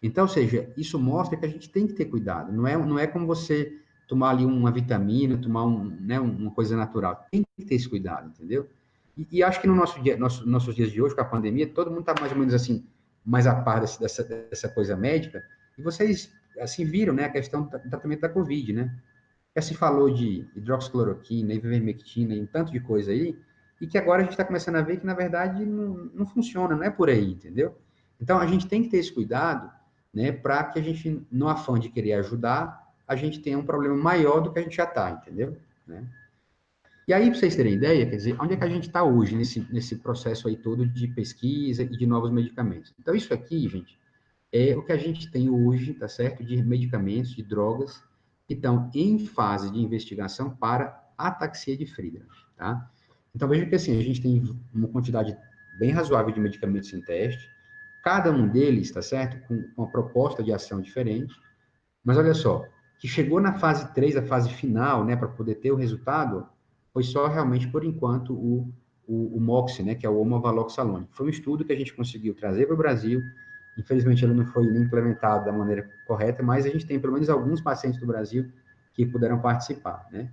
Então, ou seja, isso mostra que a gente tem que ter cuidado. Não é como você tomar ali uma vitamina, tomar né, uma coisa natural. Tem que ter esse cuidado, entendeu? E acho que no nossos dias de hoje, com a pandemia, todo mundo está mais ou menos assim, mais a par dessa coisa médica. E vocês, assim, viram, né, a questão do tratamento da Covid, né? Já se falou de hidroxicloroquina, ivermectina e um tanto de coisa aí, e que agora a gente está começando a ver que, na verdade, não funciona, não é por aí, entendeu? Então, a gente tem que ter esse cuidado, né, para que a gente, no afã de querer ajudar, a gente tenha um problema maior do que a gente já está, entendeu? Né? E aí, para vocês terem ideia, quer dizer, onde é que a gente está hoje nesse processo aí todo de pesquisa e de novos medicamentos? Então, isso aqui, gente, é o que a gente tem hoje, tá certo? De medicamentos, de drogas, que estão em fase de investigação para ataxia de Friedreich, tá? Então, veja que assim, a gente tem uma quantidade bem razoável de medicamentos em teste, cada um deles, tá certo? Com uma proposta de ação diferente, mas olha só, que chegou na fase 3, a fase final, né, para poder ter o resultado, foi só realmente, por enquanto, o MOX, né, que é o omaveloxolone. Foi um estudo que a gente conseguiu trazer para o Brasil, Infelizmente, ele não foi implementado da maneira correta, mas a gente tem pelo menos alguns pacientes do Brasil que puderam participar, né?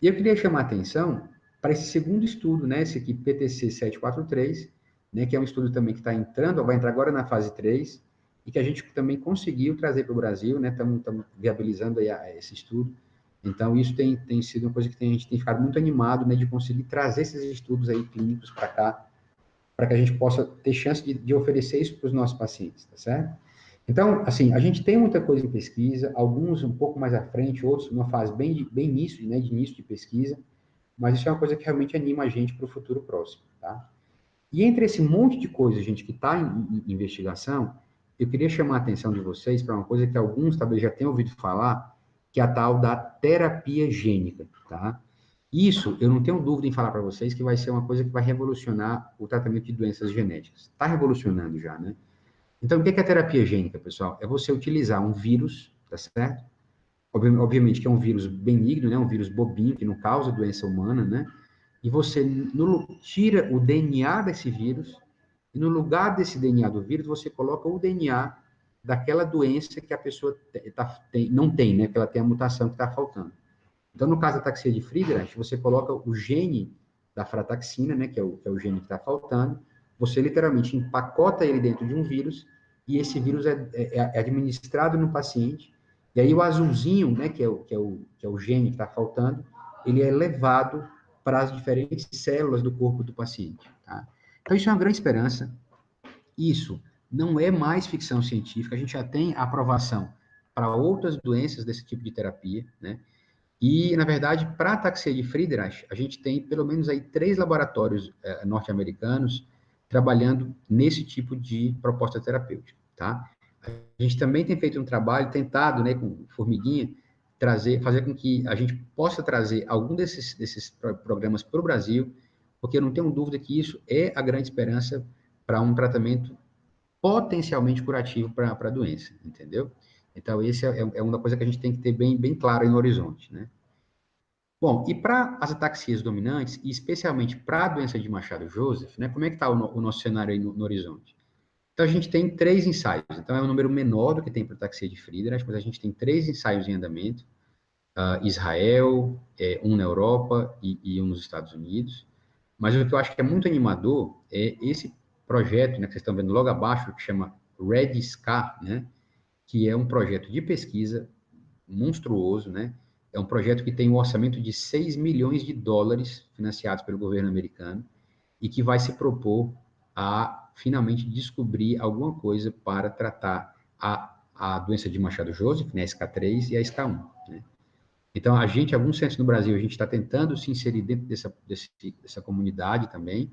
E eu queria chamar a atenção para esse segundo estudo, né? Esse aqui, PTC 743, né? Que é um estudo também que está entrando, vai entrar agora na fase 3, e que a gente também conseguiu trazer para o Brasil, né? Estamos viabilizando aí esse estudo. Então, isso tem sido uma coisa que a gente tem ficado muito animado, né? De conseguir trazer esses estudos aí clínicos para cá, para que a gente possa ter chance de oferecer isso para os nossos pacientes, tá certo? Então, assim, a gente tem muita coisa em pesquisa, alguns um pouco mais à frente, outros numa fase bem início, né, de início de pesquisa, mas isso é uma coisa que realmente anima a gente para o futuro próximo, tá? E entre esse monte de coisa, gente, que está em investigação, eu queria chamar a atenção de vocês para uma coisa que alguns talvez já tenham ouvido falar, que é a tal da terapia gênica, tá? Isso, eu não tenho dúvida em falar para vocês que vai ser uma coisa que vai revolucionar o tratamento de doenças genéticas. Está revolucionando já, né? Então, o que é a terapia gênica, pessoal? É você utilizar um vírus, tá certo? Obviamente que é um vírus benigno, né? Um vírus bobinho, que não causa doença humana, né? E você tira o DNA desse vírus, e no lugar desse DNA do vírus, você coloca o DNA daquela doença que a pessoa não tem, né? Que ela tem a mutação que está faltando. Então, no caso da ataxia de Friedreich, você coloca o gene da frataxina, né? Que é o gene que está faltando, você literalmente empacota ele dentro de um vírus, e esse vírus é administrado no paciente, e aí o azulzinho, né? Que é o gene que está faltando, ele é levado para as diferentes células do corpo do paciente, tá? Então, isso é uma grande esperança. Isso não é mais ficção científica, a gente já tem aprovação para outras doenças desse tipo de terapia, né? E, na verdade, para a ataxia de Friedreich, a gente tem pelo menos aí 3 laboratórios norte-americanos trabalhando nesse tipo de proposta terapêutica, tá? A gente também tem feito um trabalho, tentado, né, com formiguinha, fazer com que a gente possa trazer algum desses programas para o Brasil, porque eu não tenho dúvida que isso é a grande esperança para um tratamento potencialmente curativo para a doença, entendeu? Então, esse é uma coisa que a gente tem que ter bem claro aí no horizonte, né? Bom, e para as ataxias dominantes, e especialmente para a doença de Machado-Joseph, né, como é que está o nosso cenário aí no horizonte? Então, a gente tem 3 ensaios. Então, é um número menor do que tem para a ataxia de Friedreich, mas a gente tem 3 ensaios em andamento. Israel, um na Europa e um nos Estados Unidos. Mas o que eu acho que é muito animador é esse projeto, né, que vocês estão vendo logo abaixo, que chama RED-SCA, né, que é um projeto de pesquisa monstruoso, né? É um projeto que tem um orçamento de 6 milhões de dólares financiados pelo governo americano e que vai se propor a finalmente descobrir alguma coisa para tratar a doença de Machado-Joseph, né, a SK3 e a SK1, né? Então, alguns centros no Brasil, a gente está tentando se inserir dentro dessa comunidade também,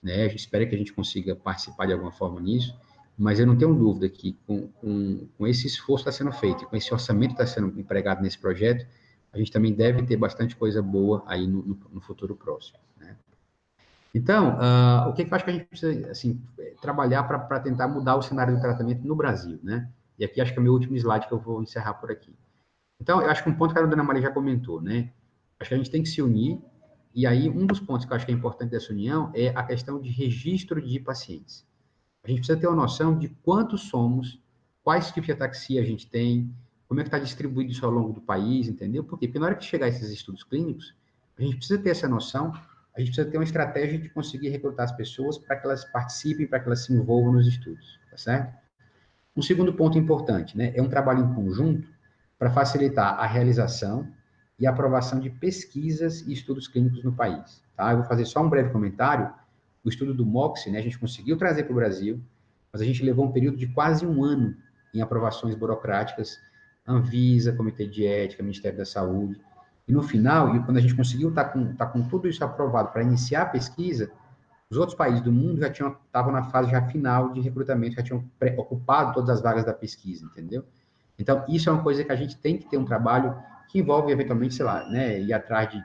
né? A gente espera que a gente consiga participar de alguma forma nisso, mas eu não tenho dúvida que com esse esforço que está sendo feito, com esse orçamento que está sendo empregado nesse projeto, a gente também deve ter bastante coisa boa aí no futuro próximo, né? Então, o que eu acho que a gente precisa, assim, trabalhar para tentar mudar o cenário do tratamento no Brasil, né? E aqui acho que é o meu último slide que eu vou encerrar por aqui. Então, eu acho que um ponto que a dona Maria já comentou, né? Acho que a gente tem que se unir, e aí um dos pontos que eu acho que é importante dessa união é a questão de registro de pacientes. A gente precisa ter uma noção de quantos somos, quais tipos de ataxia a gente tem, como é que está distribuído isso ao longo do país, entendeu? Porque na hora que chegar esses estudos clínicos, a gente precisa ter essa noção, a gente precisa ter uma estratégia de conseguir recrutar as pessoas para que elas participem, para que elas se envolvam nos estudos, tá certo? Um segundo ponto importante, né, é um trabalho em conjunto para facilitar a realização e aprovação de pesquisas e estudos clínicos no país, tá? Eu vou fazer só um breve comentário. O estudo do MOXIE, né, a gente conseguiu trazer para o Brasil, mas a gente levou um período de quase um ano em aprovações burocráticas, Anvisa, Comitê de Ética, Ministério da Saúde, e no final, e quando a gente conseguiu estar com tudo isso aprovado para iniciar a pesquisa, os outros países do mundo já estavam na fase já final de recrutamento, já tinham ocupado todas as vagas da pesquisa, entendeu? Então, isso é uma coisa que a gente tem que ter um trabalho que envolve, eventualmente, sei lá, né, ir atrás de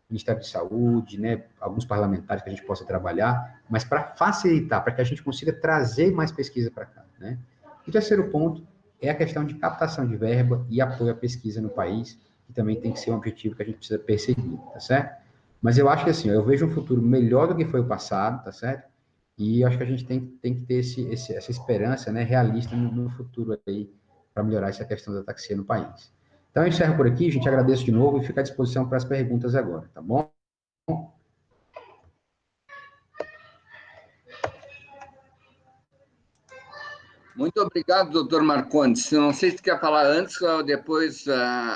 Ministério de Saúde, né, alguns parlamentares que a gente possa trabalhar, mas para facilitar, para que a gente consiga trazer mais pesquisa para cá, né? O terceiro ponto é a questão de captação de verba e apoio à pesquisa no país, que também tem que ser um objetivo que a gente precisa perseguir, tá certo? Mas eu acho que assim, eu vejo um futuro melhor do que foi o passado, tá certo? E acho que a gente tem que ter essa esperança, né, realista no futuro aí, para melhorar essa questão da ataxia no país. Então, eu encerro por aqui, gente, agradeço de novo e fico à disposição para as perguntas agora, tá bom? Muito obrigado, doutor Marcondes. Não sei se tu quer falar antes ou depois,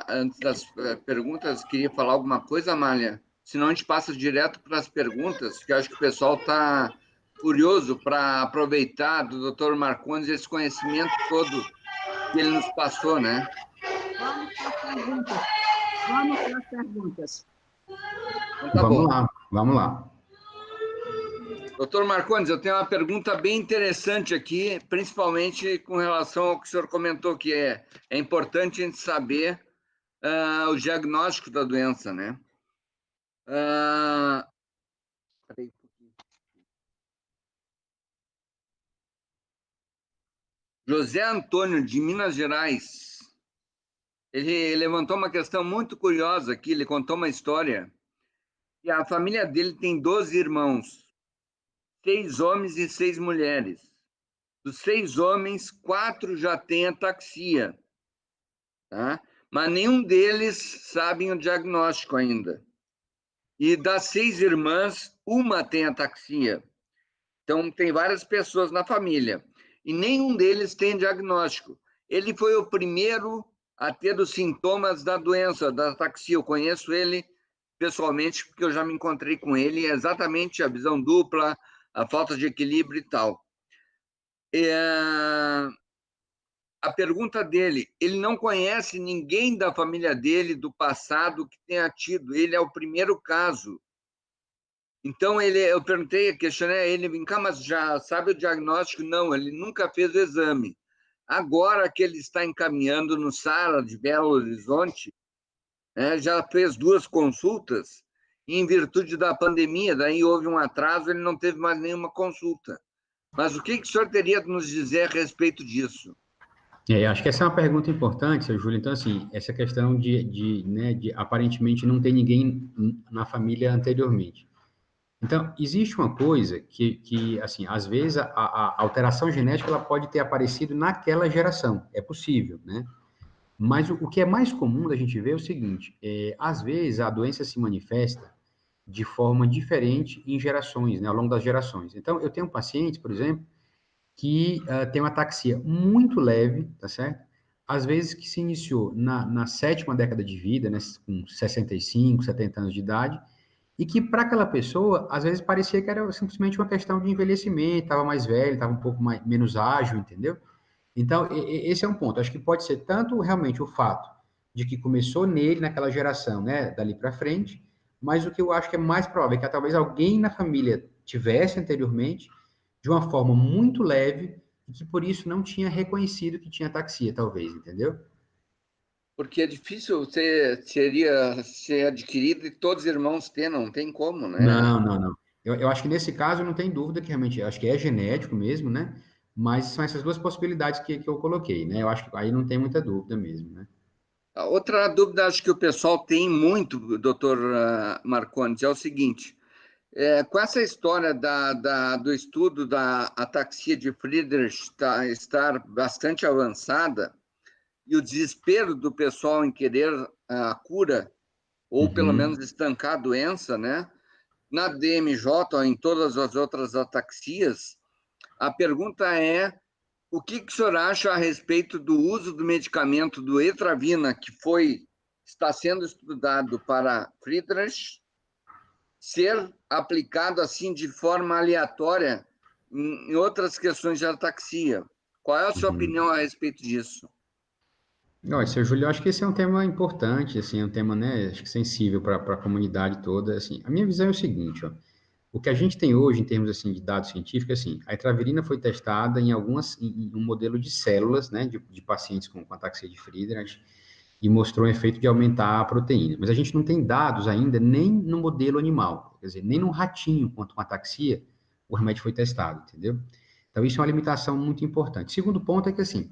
antes das perguntas, queria falar alguma coisa, Amália? Senão a gente passa direto para as perguntas, que eu acho que o pessoal está curioso para aproveitar do doutor Marcondes esse conhecimento todo que ele nos passou, né? Vamos para as perguntas. Vamos para as perguntas. Então, tá bom. Vamos lá. Doutor Marcondes, eu tenho uma pergunta bem interessante aqui, principalmente com relação ao que o senhor comentou, que é importante a gente saber o diagnóstico da doença, né? Peraí um pouquinho. José Antônio, de Minas Gerais, ele levantou uma questão muito curiosa aqui, ele contou uma história, que a família dele tem 12 irmãos, 6 homens e 6 mulheres. Dos 6 homens, 4 já têm ataxia, tá? Mas nenhum deles sabe o diagnóstico ainda. E das 6 irmãs, uma tem ataxia. Então, tem várias pessoas na família. E nenhum deles tem diagnóstico. Ele foi o primeiro a ter os sintomas da doença, da ataxia. Eu conheço ele pessoalmente, porque eu já me encontrei com ele, exatamente a visão dupla, a falta de equilíbrio e tal. A pergunta dele, ele não conhece ninguém da família dele, do passado, que tenha tido. Ele é o primeiro caso. Então, eu perguntei, questionei ele, vem cá, mas já sabe o diagnóstico? Não, ele nunca fez o exame. Agora que ele está encaminhando no SARA de Belo Horizonte, já fez 2 consultas, e em virtude da pandemia, daí houve um atraso, ele não teve mais nenhuma consulta. Mas o que o senhor teria a nos dizer a respeito disso? Acho que essa é uma pergunta importante, seu Júlio. Então, assim, essa questão de aparentemente não ter ninguém na família anteriormente. Então, existe uma coisa que assim, às vezes a alteração genética ela pode ter aparecido naquela geração, é possível, né? Mas o que é mais comum da gente ver é o seguinte, às vezes a doença se manifesta de forma diferente em gerações, né, ao longo das gerações. Então, eu tenho pacientes, por exemplo, que tem uma ataxia muito leve, tá certo? Às vezes que se iniciou na 7ª década de vida, né, com 65, 70 anos de idade, e que para aquela pessoa, às vezes parecia que era simplesmente uma questão de envelhecimento, estava mais velho, estava um pouco menos ágil, entendeu? Então, esse é um ponto. Acho que pode ser tanto realmente o fato de que começou nele, naquela geração, né, dali para frente, mas o que eu acho que é mais provável é que talvez alguém na família tivesse anteriormente, de uma forma muito leve, e que por isso não tinha reconhecido que tinha ataxia, talvez, entendeu? Porque é difícil ser adquirido e todos os irmãos ter, não tem como, né? Não. Eu acho que nesse caso não tem dúvida que realmente, eu acho que é genético mesmo, né? Mas são essas 2 possibilidades que eu coloquei, né? Eu acho que aí não tem muita dúvida mesmo, né? A outra dúvida, acho que o pessoal tem muito, doutor Marcondes, é o seguinte: com essa história do estudo da ataxia de Friedreich estar bastante avançada, e o desespero do pessoal em querer a cura, ou pelo menos Uhum. estancar a doença, né? Na DMJ ou em todas as outras ataxias, a pergunta é: o que o senhor acha a respeito do uso do medicamento do Etravina, que está sendo estudado para Friedreich, ser aplicado assim de forma aleatória em outras questões de ataxia? Qual é a sua Uhum. opinião a respeito disso? Olha, seu Júlio, eu acho que esse é um tema importante, assim, é um tema, né, acho que sensível para a comunidade toda, assim. A minha visão é o seguinte, ó, o que a gente tem hoje em termos, assim, de dados científicos, assim, a etravirina foi testada em um modelo de células, né, de pacientes com ataxia de Friedreich, e mostrou o efeito de aumentar a proteína. Mas a gente não tem dados ainda nem no modelo animal, quer dizer, nem no ratinho quanto com ataxia, o remédio foi testado, entendeu? Então, isso é uma limitação muito importante. Segundo ponto é que, assim,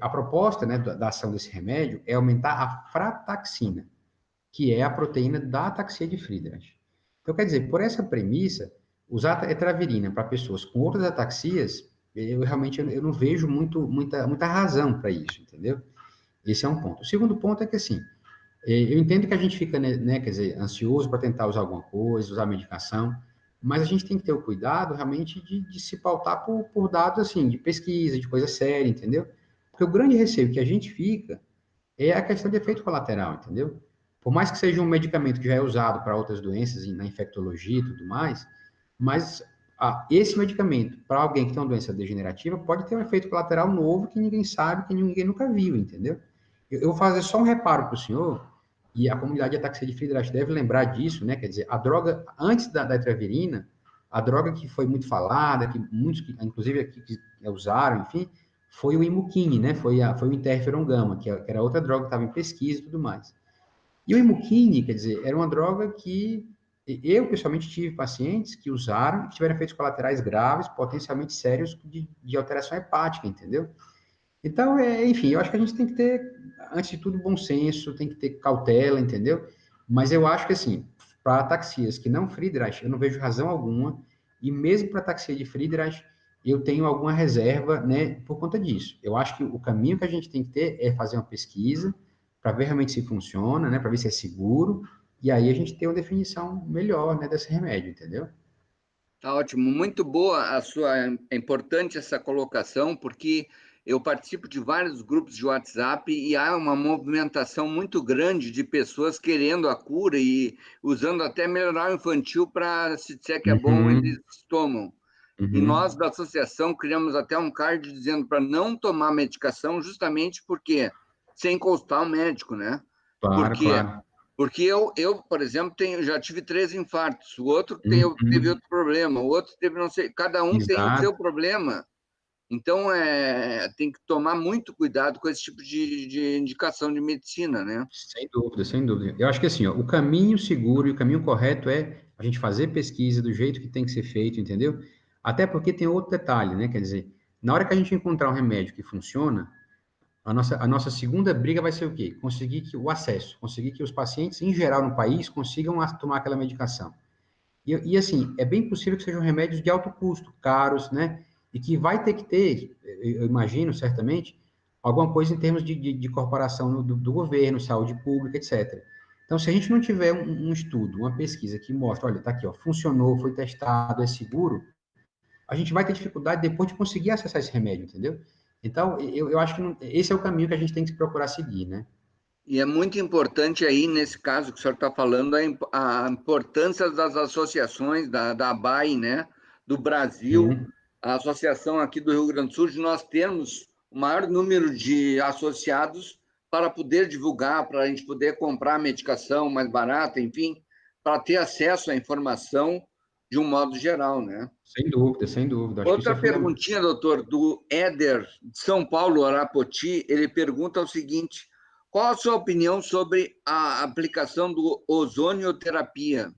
a proposta, né, da ação desse remédio é aumentar a frataxina, que é a proteína da ataxia de Friedreich. Então, quer dizer, por essa premissa, usar a etravirina para pessoas com outras ataxias, eu realmente eu não vejo muita razão para isso, entendeu? Esse é um ponto. O segundo ponto é que, assim, eu entendo que a gente fica, né, quer dizer, ansioso para tentar usar alguma coisa, usar medicação, mas a gente tem que ter o cuidado, realmente, de se pautar por dados, assim, de pesquisa, de coisa séria, entendeu? Porque o grande receio que a gente fica é a questão de efeito colateral, entendeu? Por mais que seja um medicamento que já é usado para outras doenças, na infectologia e tudo mais, mas esse medicamento, para alguém que tem uma doença degenerativa, pode ter um efeito colateral novo que ninguém sabe, que ninguém nunca viu, entendeu? Eu vou fazer só um reparo para o senhor, e a comunidade de ataxia de Friedreich deve lembrar disso, né? Quer dizer, a droga, antes da etravirina, a droga que foi muito falada, que muitos, inclusive aqui, que usaram, enfim, foi o Imuquine, né? Foi o interferon gama, que era outra droga que estava em pesquisa e tudo mais. E o Imuquine, quer dizer, era uma droga que eu, pessoalmente, tive pacientes que usaram e que tiveram efeitos colaterais graves, potencialmente sérios, de alteração hepática, entendeu? Então, enfim, eu acho que a gente tem que ter, antes de tudo, bom senso, tem que ter cautela, entendeu? Mas eu acho que, assim, para ataxias que não Friedreich, eu não vejo razão alguma, e mesmo para ataxia de Friedreich, eu tenho alguma reserva, né, por conta disso. Eu acho que o caminho que a gente tem que ter é fazer uma pesquisa para ver realmente se funciona, né, para ver se é seguro, e aí a gente tem uma definição melhor, né, desse remédio, entendeu? Tá ótimo, muito boa a sua, é importante essa colocação, porque eu participo de vários grupos de WhatsApp e há uma movimentação muito grande de pessoas querendo a cura e usando até melhoral infantil para, se disser que é bom, eles Uhum, tomam. E nós uhum. da associação criamos até um card dizendo para não tomar medicação, justamente porque, sem consultar o médico, né? Claro, Porque claro. porque eu, por exemplo, já tive 3 infartos, o outro teve Uhum. outro problema, o outro teve não sei, cada um tem o seu Exato. problema. Então, tem que tomar muito cuidado com esse tipo de indicação de medicina, né? Sem dúvida, sem dúvida. Eu acho que assim, ó, o caminho seguro e o caminho correto é a gente fazer pesquisa do jeito que tem que ser feito, entendeu? Até porque tem outro detalhe, né? Quer dizer, na hora que a gente encontrar um remédio que funciona, a nossa segunda briga vai ser o quê? Conseguir o acesso, conseguir que os pacientes, em geral, no país, consigam tomar aquela medicação. E assim, é bem possível que sejam remédios de alto custo, caros, né? E que vai ter que ter, eu imagino, certamente, alguma coisa em termos de corporação do governo, saúde pública, etc. Então, se a gente não tiver um estudo, uma pesquisa que mostra, olha, tá aqui, ó, funcionou, foi testado, é seguro, a gente vai ter dificuldade depois de conseguir acessar esse remédio, entendeu? Então, eu acho que esse é o caminho que a gente tem que procurar seguir, né? E é muito importante aí, nesse caso que o senhor está falando, a importância das associações, da ABAI, né, do Brasil, Uhum. a associação aqui do Rio Grande do Sul, de nós termos o maior número de associados para poder divulgar, para a gente poder comprar medicação mais barata, enfim, para ter acesso à informação de um modo geral, né? Sem dúvida, sem dúvida. Acho que isso Outra é fundamental. perguntinha, doutor, do Éder, de São Paulo, Arapoti, ele pergunta o seguinte: qual a sua opinião sobre a aplicação do ozonioterapia?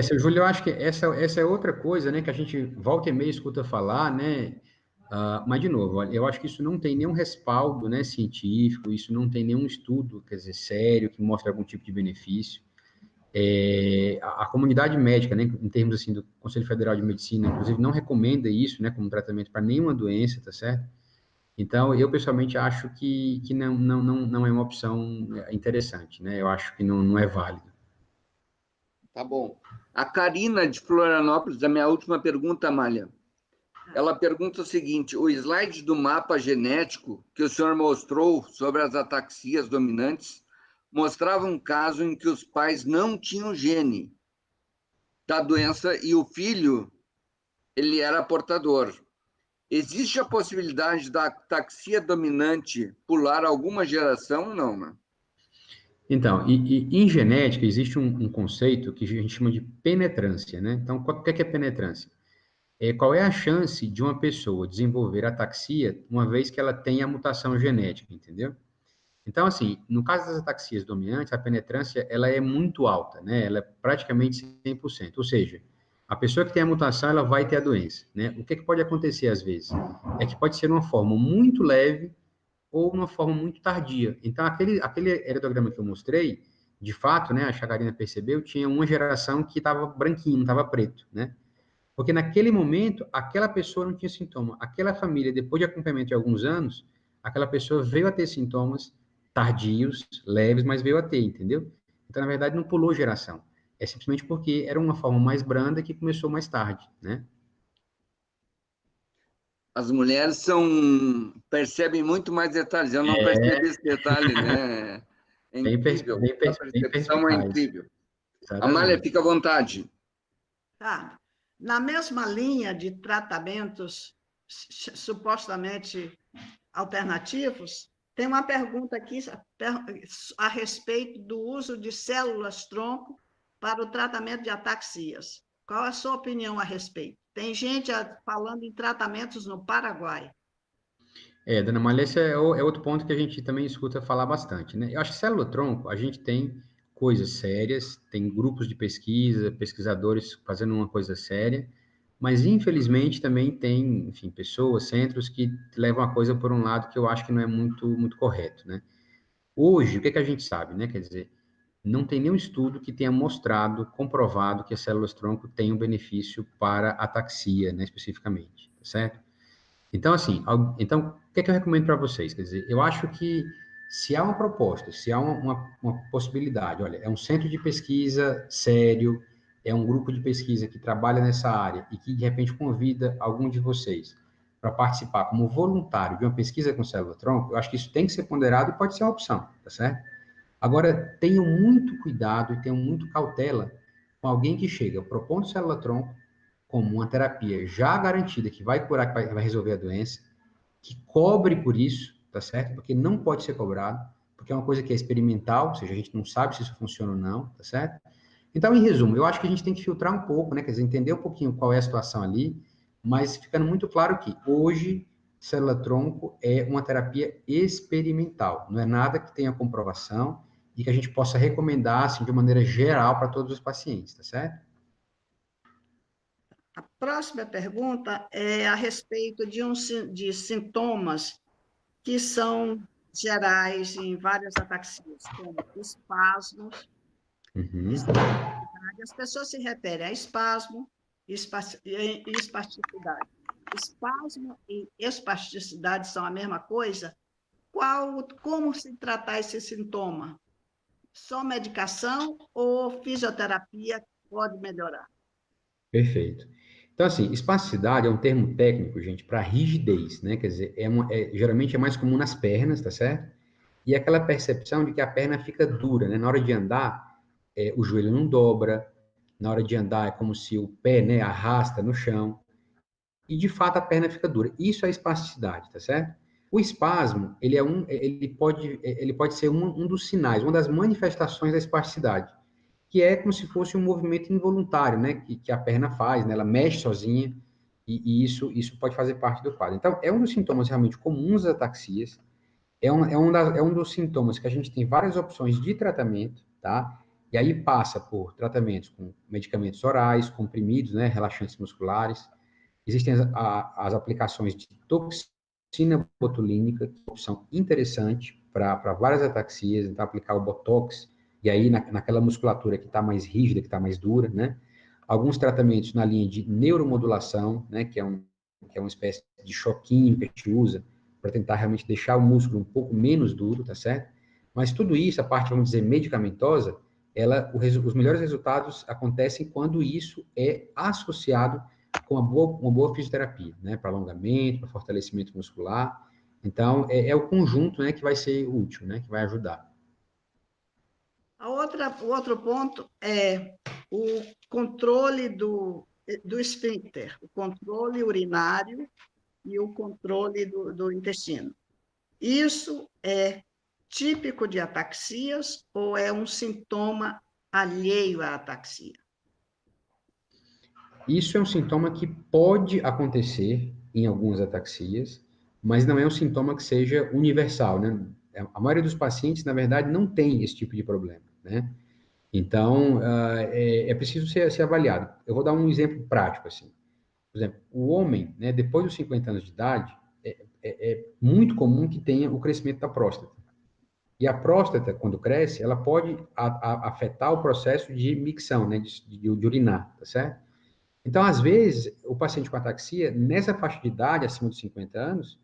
Seu Júlio, eu acho que essa é outra coisa, né, que a gente volta e meia escuta falar, né, mas, de novo, olha, eu acho que isso não tem nenhum respaldo, né, científico, isso não tem nenhum estudo, quer dizer, sério, que mostre algum tipo de benefício. A comunidade médica, né, em termos, assim, do Conselho Federal de Medicina, inclusive, não recomenda isso, né, como tratamento para nenhuma doença, tá certo? Então, eu, pessoalmente, acho que não é uma opção interessante, né, eu acho que não é válido. Tá bom. A Karina, de Florianópolis, a minha última pergunta, Amália. Ela pergunta o seguinte: o slide do mapa genético que o senhor mostrou sobre as ataxias dominantes mostrava um caso em que os pais não tinham gene da doença e o filho ele era portador. Existe a possibilidade da ataxia dominante pular alguma geração? Não, né? Então, em genética existe um conceito que a gente chama de penetrância, né? Então, o que é penetrância? Qual é a chance de uma pessoa desenvolver ataxia uma vez que ela tem a mutação genética, entendeu? Então, assim, no caso das ataxias dominantes, a penetrância, ela é muito alta, né? Ela é praticamente 100%. Ou seja, a pessoa que tem a mutação, ela vai ter a doença, né? O que pode acontecer às vezes? É que pode ser uma forma muito leve ou uma forma muito tardia. Então, aquele heredograma que eu mostrei, de fato, né, a Chagarina percebeu, tinha uma geração que estava branquinho, não estava preto, né? Porque naquele momento, aquela pessoa não tinha sintoma. Aquela família, depois de acompanhamento de alguns anos, aquela pessoa veio a ter sintomas tardios, leves, mas veio a ter, entendeu? Então, na verdade, não pulou geração. É simplesmente porque era uma forma mais branda que começou mais tarde, né? As mulheres percebem muito mais detalhes. Eu não percebi esse detalhe, né? É incrível. A Bem percepção é perspicaz. incrível. Amália, Exatamente. fica à vontade. Tá. Na mesma linha de tratamentos supostamente alternativos, tem uma pergunta aqui a respeito do uso de células-tronco para o tratamento de ataxias. Qual a sua opinião a respeito? Tem gente falando em tratamentos no Paraguai. Dona Malha, esse é outro ponto que a gente também escuta falar bastante, né? Eu acho que célula-tronco, a gente tem coisas sérias, tem grupos de pesquisa, pesquisadores fazendo uma coisa séria, mas infelizmente também tem, enfim, pessoas, centros que levam a coisa por um lado que eu acho que não é muito correto, né? Hoje, o que a gente sabe, né? Quer dizer, não tem nenhum estudo que tenha mostrado, comprovado que as células-tronco têm um benefício para ataxia, né, especificamente, tá certo? Então, assim, então, o que é que eu recomendo para vocês? Quer dizer, eu acho que se há uma proposta, se há uma possibilidade, olha, é um centro de pesquisa sério, é um grupo de pesquisa que trabalha nessa área e que, de repente, convida algum de vocês para participar como voluntário de uma pesquisa com célula-tronco, eu acho que isso tem que ser ponderado e pode ser uma opção, tá certo? Agora, tenham muito cuidado e tenham muito cautela com alguém que chega propondo célula-tronco como uma terapia já garantida, que vai curar, que vai resolver a doença, que cobre por isso, tá certo? Porque não pode ser cobrado, porque é uma coisa que é experimental, ou seja, a gente não sabe se isso funciona ou não, tá certo? Então, em resumo, eu acho que a gente tem que filtrar um pouco, né? Quer dizer, entender um pouquinho qual é a situação ali, mas ficando muito claro que hoje célula-tronco é uma terapia experimental, não é nada que tenha comprovação e que a gente possa recomendar assim, de maneira geral para todos os pacientes, tá certo? A próxima pergunta é a respeito de sintomas que são gerais em várias ataxias, como espasmos, Uhum. espasticidade. As pessoas se referem a espasmo e espasticidade. Espasmo e espasticidade são a mesma coisa? Como se tratar esse sintoma? Só medicação ou fisioterapia pode melhorar? Perfeito. Então, assim, espasticidade é um termo técnico, gente, para rigidez, né? Quer dizer, geralmente é mais comum nas pernas, tá certo? E aquela percepção de que a perna fica dura, né? Na hora de andar, o joelho não dobra, na hora de andar é como se o pé, né, arrasta no chão, e de fato a perna fica dura. Isso é espasticidade, tá certo? O espasmo, ele pode ser um dos sinais, uma das manifestações da espasticidade, que é como se fosse um movimento involuntário, né, que a perna faz, né, ela mexe sozinha, e isso pode fazer parte do quadro. Então, é um dos sintomas realmente comuns das ataxias, é um dos sintomas que a gente tem várias opções de tratamento, tá? E aí passa por tratamentos com medicamentos orais, comprimidos, né, relaxantes musculares. Existem as aplicações de toxina botulínica, que é uma opção interessante para várias ataxias, então aplicar o Botox, e aí naquela musculatura que está mais rígida, que está mais dura, né? Alguns tratamentos na linha de neuromodulação, né, que é uma espécie de choquinho que a gente usa para tentar realmente deixar o músculo um pouco menos duro, tá certo? Mas tudo isso, a parte, vamos dizer, medicamentosa, os melhores resultados acontecem quando isso é associado com uma boa fisioterapia, né? Para alongamento, para fortalecimento muscular. Então, é o conjunto, né, que vai ser útil, né? Que vai ajudar. O outro ponto é o controle do esfíncter, o controle urinário e o controle do intestino. Isso é típico de ataxias ou é um sintoma alheio à ataxia? Isso é um sintoma que pode acontecer em algumas ataxias, mas não é um sintoma que seja universal, né? A maioria dos pacientes, na verdade, não tem esse tipo de problema, né? Então, é preciso ser avaliado. Eu vou dar um exemplo prático, assim. Por exemplo, o homem, né, depois dos 50 anos de idade, é muito comum que tenha o crescimento da próstata. E a próstata, quando cresce, ela pode afetar o processo de micção, né, de urinar, tá certo? Então, às vezes, o paciente com ataxia, nessa faixa de idade, acima dos 50 anos,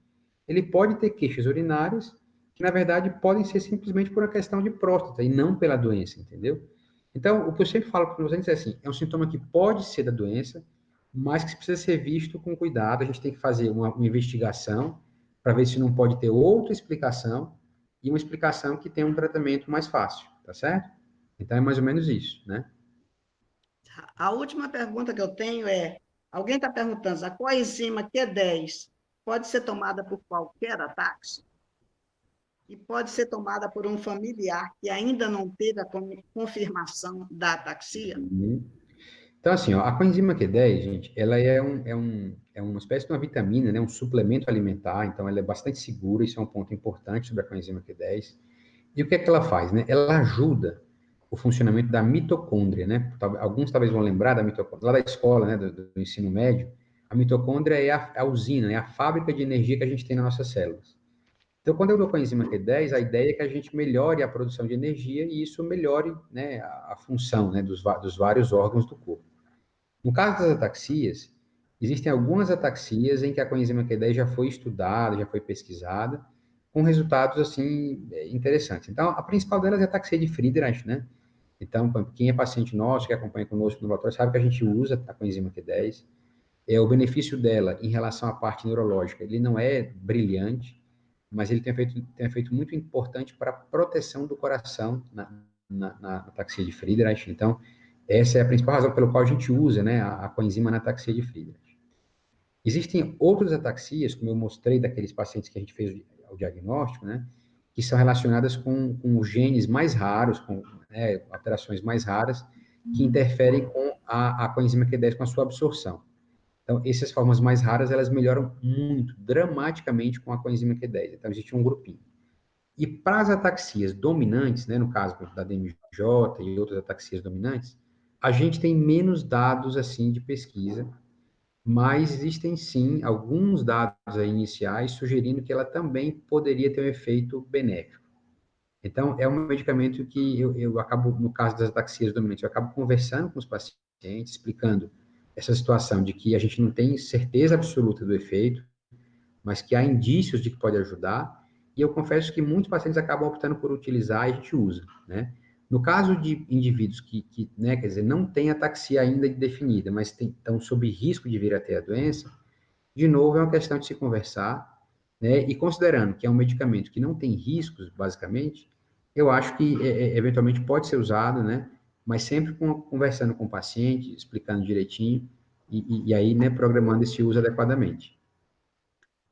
ele pode ter queixas urinárias que, na verdade, podem ser simplesmente por uma questão de próstata e não pela doença, entendeu? Então, o que eu sempre falo para os pacientes é assim, é um sintoma que pode ser da doença, mas que precisa ser visto com cuidado. A gente tem que fazer uma investigação para ver se não pode ter outra explicação e uma explicação que tenha um tratamento mais fácil, tá certo? Então, é mais ou menos isso, né? A última pergunta que eu tenho é: alguém está perguntando, a coenzima Q10 pode ser tomada por qualquer ataque? E pode ser tomada por um familiar que ainda não teve a confirmação da ataxia? Uhum. Então, assim, ó, a coenzima Q10, gente, ela é uma espécie de uma vitamina, né, um suplemento alimentar, então ela é bastante segura, isso é um ponto importante sobre a coenzima Q10. E o que é que ela faz, né? Ela ajuda o funcionamento da mitocôndria, né? Alguns talvez vão lembrar da mitocôndria, lá da escola, né, do ensino médio, a mitocôndria é a usina, é a fábrica de energia que a gente tem nas nossas células. Então, quando eu dou coenzima Q10, a ideia é que a gente melhore a produção de energia e isso melhore, né, a função, né, dos vários órgãos do corpo. No caso das ataxias, existem algumas ataxias em que a coenzima Q10 já foi estudada, já foi pesquisada, com resultados, assim, interessantes. Então, a principal delas é a ataxia de Friedreich, né? Então, quem é paciente nosso, que acompanha conosco no laboratório, sabe que a gente usa a coenzima Q10. O benefício dela em relação à parte neurológica, ele não é brilhante, mas ele tem um efeito muito importante para a proteção do coração na ataxia de Friedreich. Então, essa é a principal razão pela qual a gente usa, né, a coenzima na ataxia de Friedreich. Existem outras ataxias, como eu mostrei daqueles pacientes que a gente fez o diagnóstico, né, que são relacionadas com os genes mais raros, com, né, alterações mais raras, que interferem com a coenzima Q10 com a sua absorção. Então, essas formas mais raras, elas melhoram muito, dramaticamente, com a coenzima Q10. Então, existe um grupinho. E para as ataxias dominantes, né, no caso da DMJ e outras ataxias dominantes, a gente tem menos dados, assim, de pesquisa, mas existem, sim, alguns dados aí iniciais sugerindo que ela também poderia ter um efeito benéfico. Então, é um medicamento que eu acabo, no caso das ataxias dominantes, eu acabo conversando com os pacientes, explicando essa situação de que a gente não tem certeza absoluta do efeito, mas que há indícios de que pode ajudar, e eu confesso que muitos pacientes acabam optando por utilizar e a gente usa, né? No caso de indivíduos que né, quer dizer, não têm ataxia ainda definida, mas estão sob risco de vir a ter a doença, de novo, é uma questão de se conversar, né? E considerando que é um medicamento que não tem riscos, basicamente, eu acho que eventualmente pode ser usado, né? Mas sempre conversando com o paciente, explicando direitinho, e aí, né, programando esse uso adequadamente.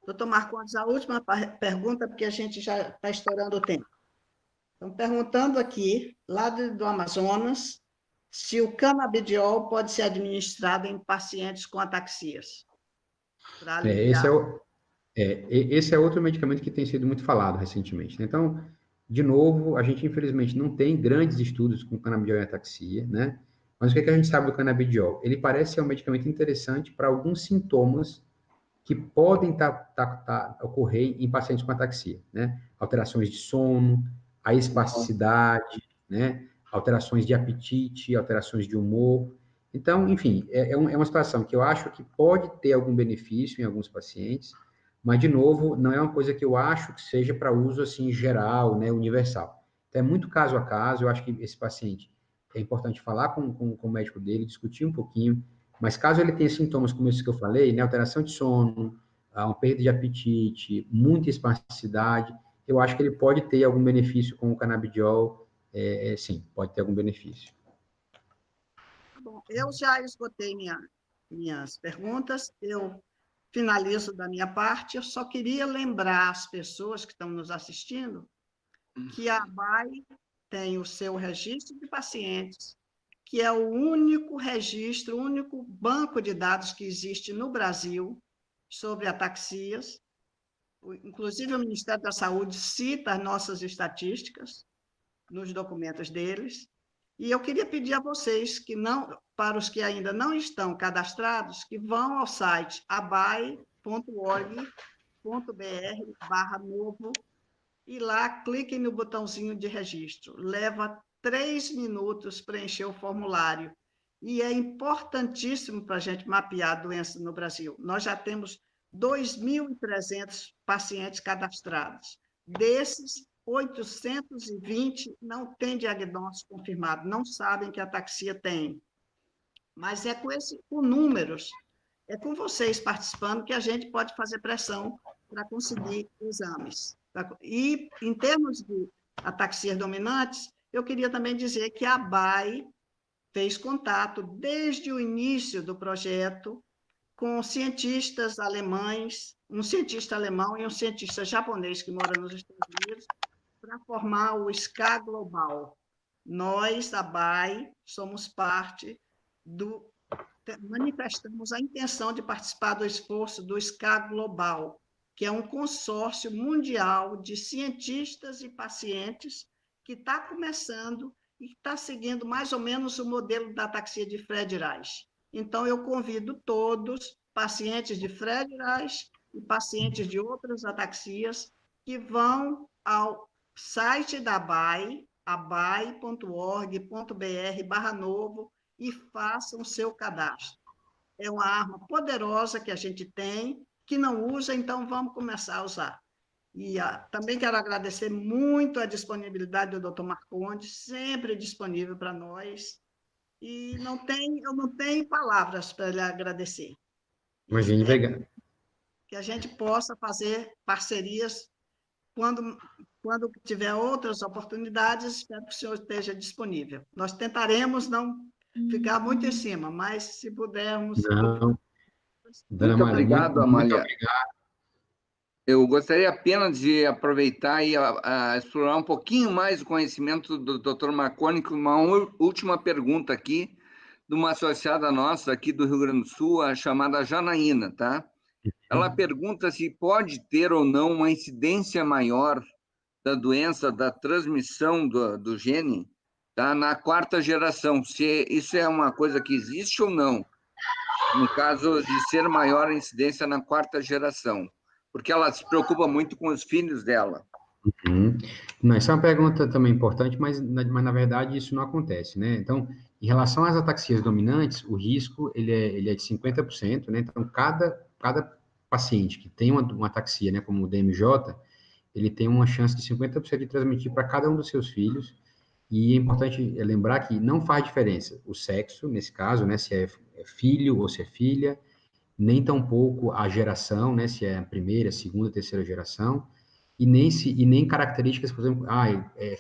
Doutor Marcondes, a última pergunta, porque a gente já está estourando o tempo. Estão perguntando aqui, lá do Amazonas, se o canabidiol pode ser administrado em pacientes com ataxias, para É, esse aliviar. é, o, esse é outro medicamento que tem sido muito falado recentemente, né? Então, de novo, a gente infelizmente não tem grandes estudos com canabidiol em ataxia, né? Mas o que a gente sabe do canabidiol? Ele parece ser um medicamento interessante para alguns sintomas que podem ocorrer em pacientes com ataxia, né? Alterações de sono, a espasticidade, né? Alterações de apetite, alterações de humor. Então, enfim, é uma situação que eu acho que pode ter algum benefício em alguns pacientes, mas, de novo, não é uma coisa que eu acho que seja para uso, assim, geral, né, universal. Então, é muito caso a caso, eu acho que esse paciente é importante falar com o médico dele, discutir um pouquinho, mas caso ele tenha sintomas como esses que eu falei, né, alteração de sono, uma perda de apetite, muita espasticidade, eu acho que ele pode ter algum benefício com o canabidiol, sim, pode ter algum benefício. Bom, eu já esgotei minhas perguntas, eu finalizo da minha parte, eu só queria lembrar as pessoas que estão nos assistindo que a ABAI tem o seu registro de pacientes, que é o único registro, o único banco de dados que existe no Brasil sobre ataxias. Inclusive, o Ministério da Saúde cita as nossas estatísticas nos documentos deles. E eu queria pedir a vocês, que não, para os que ainda não estão cadastrados, que vão ao site abai.org.br/novo e lá cliquem no botãozinho de registro. Leva 3 minutos preencher o formulário. E é importantíssimo para a gente mapear a doença no Brasil. Nós já temos 2.300 pacientes cadastrados. Desses, 820 não têm diagnóstico confirmado, não sabem que ataxia tem. Mas é com números, é com vocês participando que a gente pode fazer pressão para conseguir exames. E, em termos de ataxias dominantes, eu queria também dizer que a ABAI fez contato desde o início do projeto com cientistas alemães, um cientista alemão e um cientista japonês que mora nos Estados Unidos, para formar o SCA Global. Nós, a ABAI, somos parte do... manifestamos a intenção de participar do esforço do SCA Global, que é um consórcio mundial de cientistas e pacientes que está começando e está seguindo mais ou menos o modelo da ataxia de Fred-Reich. Então, eu convido todos, pacientes de Fred-Reich e pacientes de outras ataxias, que vão ao site da ABAI, abai.org.br/novo, e façam o seu cadastro. É uma arma poderosa que a gente tem, que não usa, então vamos começar a usar. E também quero agradecer muito a disponibilidade do Dr. Marcondes, sempre disponível para nós. E eu não tenho palavras para lhe agradecer. Imagine, obrigado. Que a gente possa fazer parcerias quando tiver outras oportunidades, espero que o senhor esteja disponível. Nós tentaremos não ficar muito em cima, mas se pudermos... Não. Muito obrigado, Amália. Muito obrigado. Eu gostaria apenas de aproveitar e explorar um pouquinho mais o conhecimento do Dr. Marconi, com uma última pergunta aqui, de uma associada nossa aqui do Rio Grande do Sul, a chamada Janaína, tá? Ela pergunta se pode ter ou não uma incidência maior da doença, da transmissão do gene, tá? Na 4ª geração, se isso é uma coisa que existe ou não, no caso de ser maior a incidência na 4ª geração, porque ela se preocupa muito com os filhos dela. Não, essa é uma pergunta também importante, mas na verdade isso não acontece, né? Então, em relação às ataxias dominantes, o risco ele é de 50%, né? Então, cada paciente que tem uma ataxia, né, como o DMJ, ele tem uma chance de 50% de transmitir para cada um dos seus filhos, e é importante lembrar que não faz diferença o sexo, nesse caso, né, se é filho ou se é filha, nem tampouco a geração, né, se é a primeira, segunda, terceira geração, e nem características, por exemplo,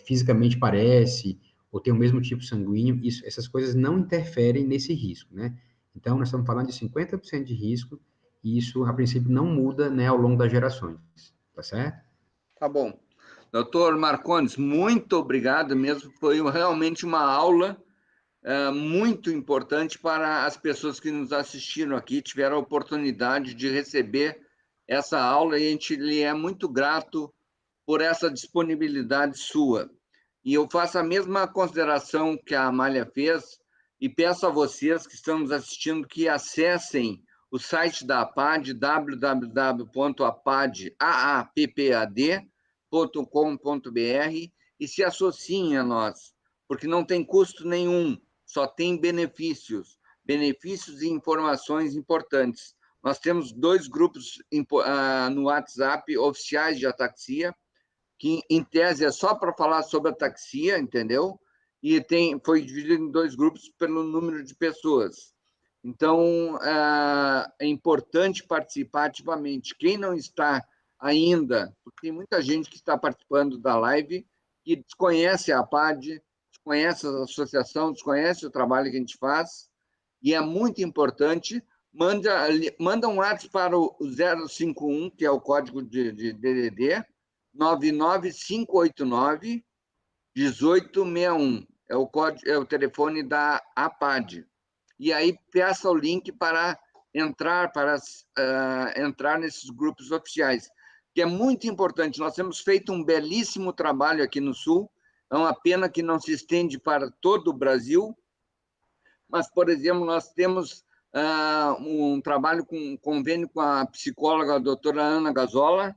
fisicamente parece, ou tem o mesmo tipo sanguíneo, essas coisas não interferem nesse risco, né? Então, nós estamos falando de 50% de risco, e isso, a princípio, não muda, né, ao longo das gerações, tá certo? Tá bom. Doutor Marcondes, muito obrigado mesmo, foi realmente uma aula muito importante para as pessoas que nos assistiram aqui, tiveram a oportunidade de receber essa aula, e a gente lhe é muito grato por essa disponibilidade sua. E eu faço a mesma consideração que a Amália fez, e peço a vocês que estão nos assistindo que acessem o site da APAD, www.aapad.com.br, e se associem a nós, porque não tem custo nenhum, só tem benefícios e informações importantes. Nós temos 2 grupos no WhatsApp oficiais de ataxia, que em tese é só para falar sobre ataxia, entendeu? E foi dividido em 2 grupos pelo número de pessoas. Então, é importante participar ativamente. Quem não está ainda, porque tem muita gente que está participando da live que desconhece a APAD, desconhece a associação, desconhece o trabalho que a gente faz, e é muito importante. Manda um WhatsApp para o 051, que é o código de DDD, 99589-1861. É o telefone da APAD. E aí peça o link para entrar nesses grupos oficiais, que é muito importante. Nós temos feito um belíssimo trabalho aqui no Sul, é uma pena que não se estende para todo o Brasil, mas, por exemplo, nós temos um trabalho com convênio com a psicóloga a doutora Ana Gazola,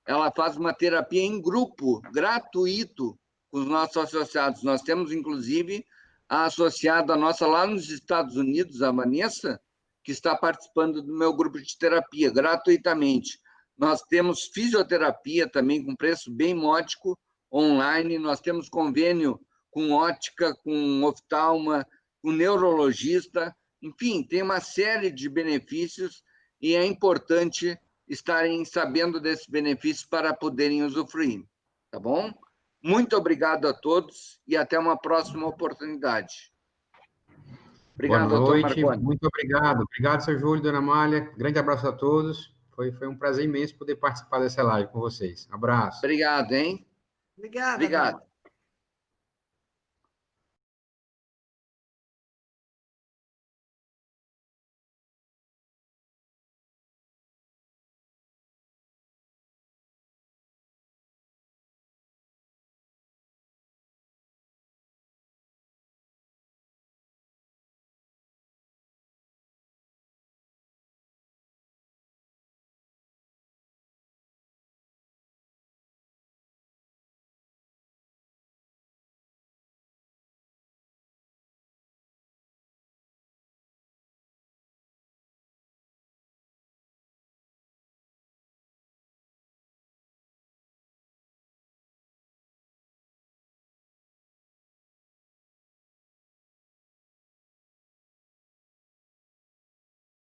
ela faz uma terapia em grupo, gratuito, com os nossos associados. Nós temos, inclusive, a associada nossa lá nos Estados Unidos, a Vanessa, que está participando do meu grupo de terapia, gratuitamente. Nós temos fisioterapia também, com preço bem módico, online. Nós temos convênio com ótica, com oftalma, com neurologista. Enfim, tem uma série de benefícios e é importante estarem sabendo desses benefícios para poderem usufruir. Tá bom? Muito obrigado a todos e até uma próxima oportunidade. Obrigado, Boa doutor noite, Marconi. muito obrigado. Obrigado, seu Júlio, dona Amália. Grande abraço a todos. Foi um prazer imenso poder participar dessa live com vocês. Abraço. Obrigado, hein? Obrigada, Obrigado. Dona.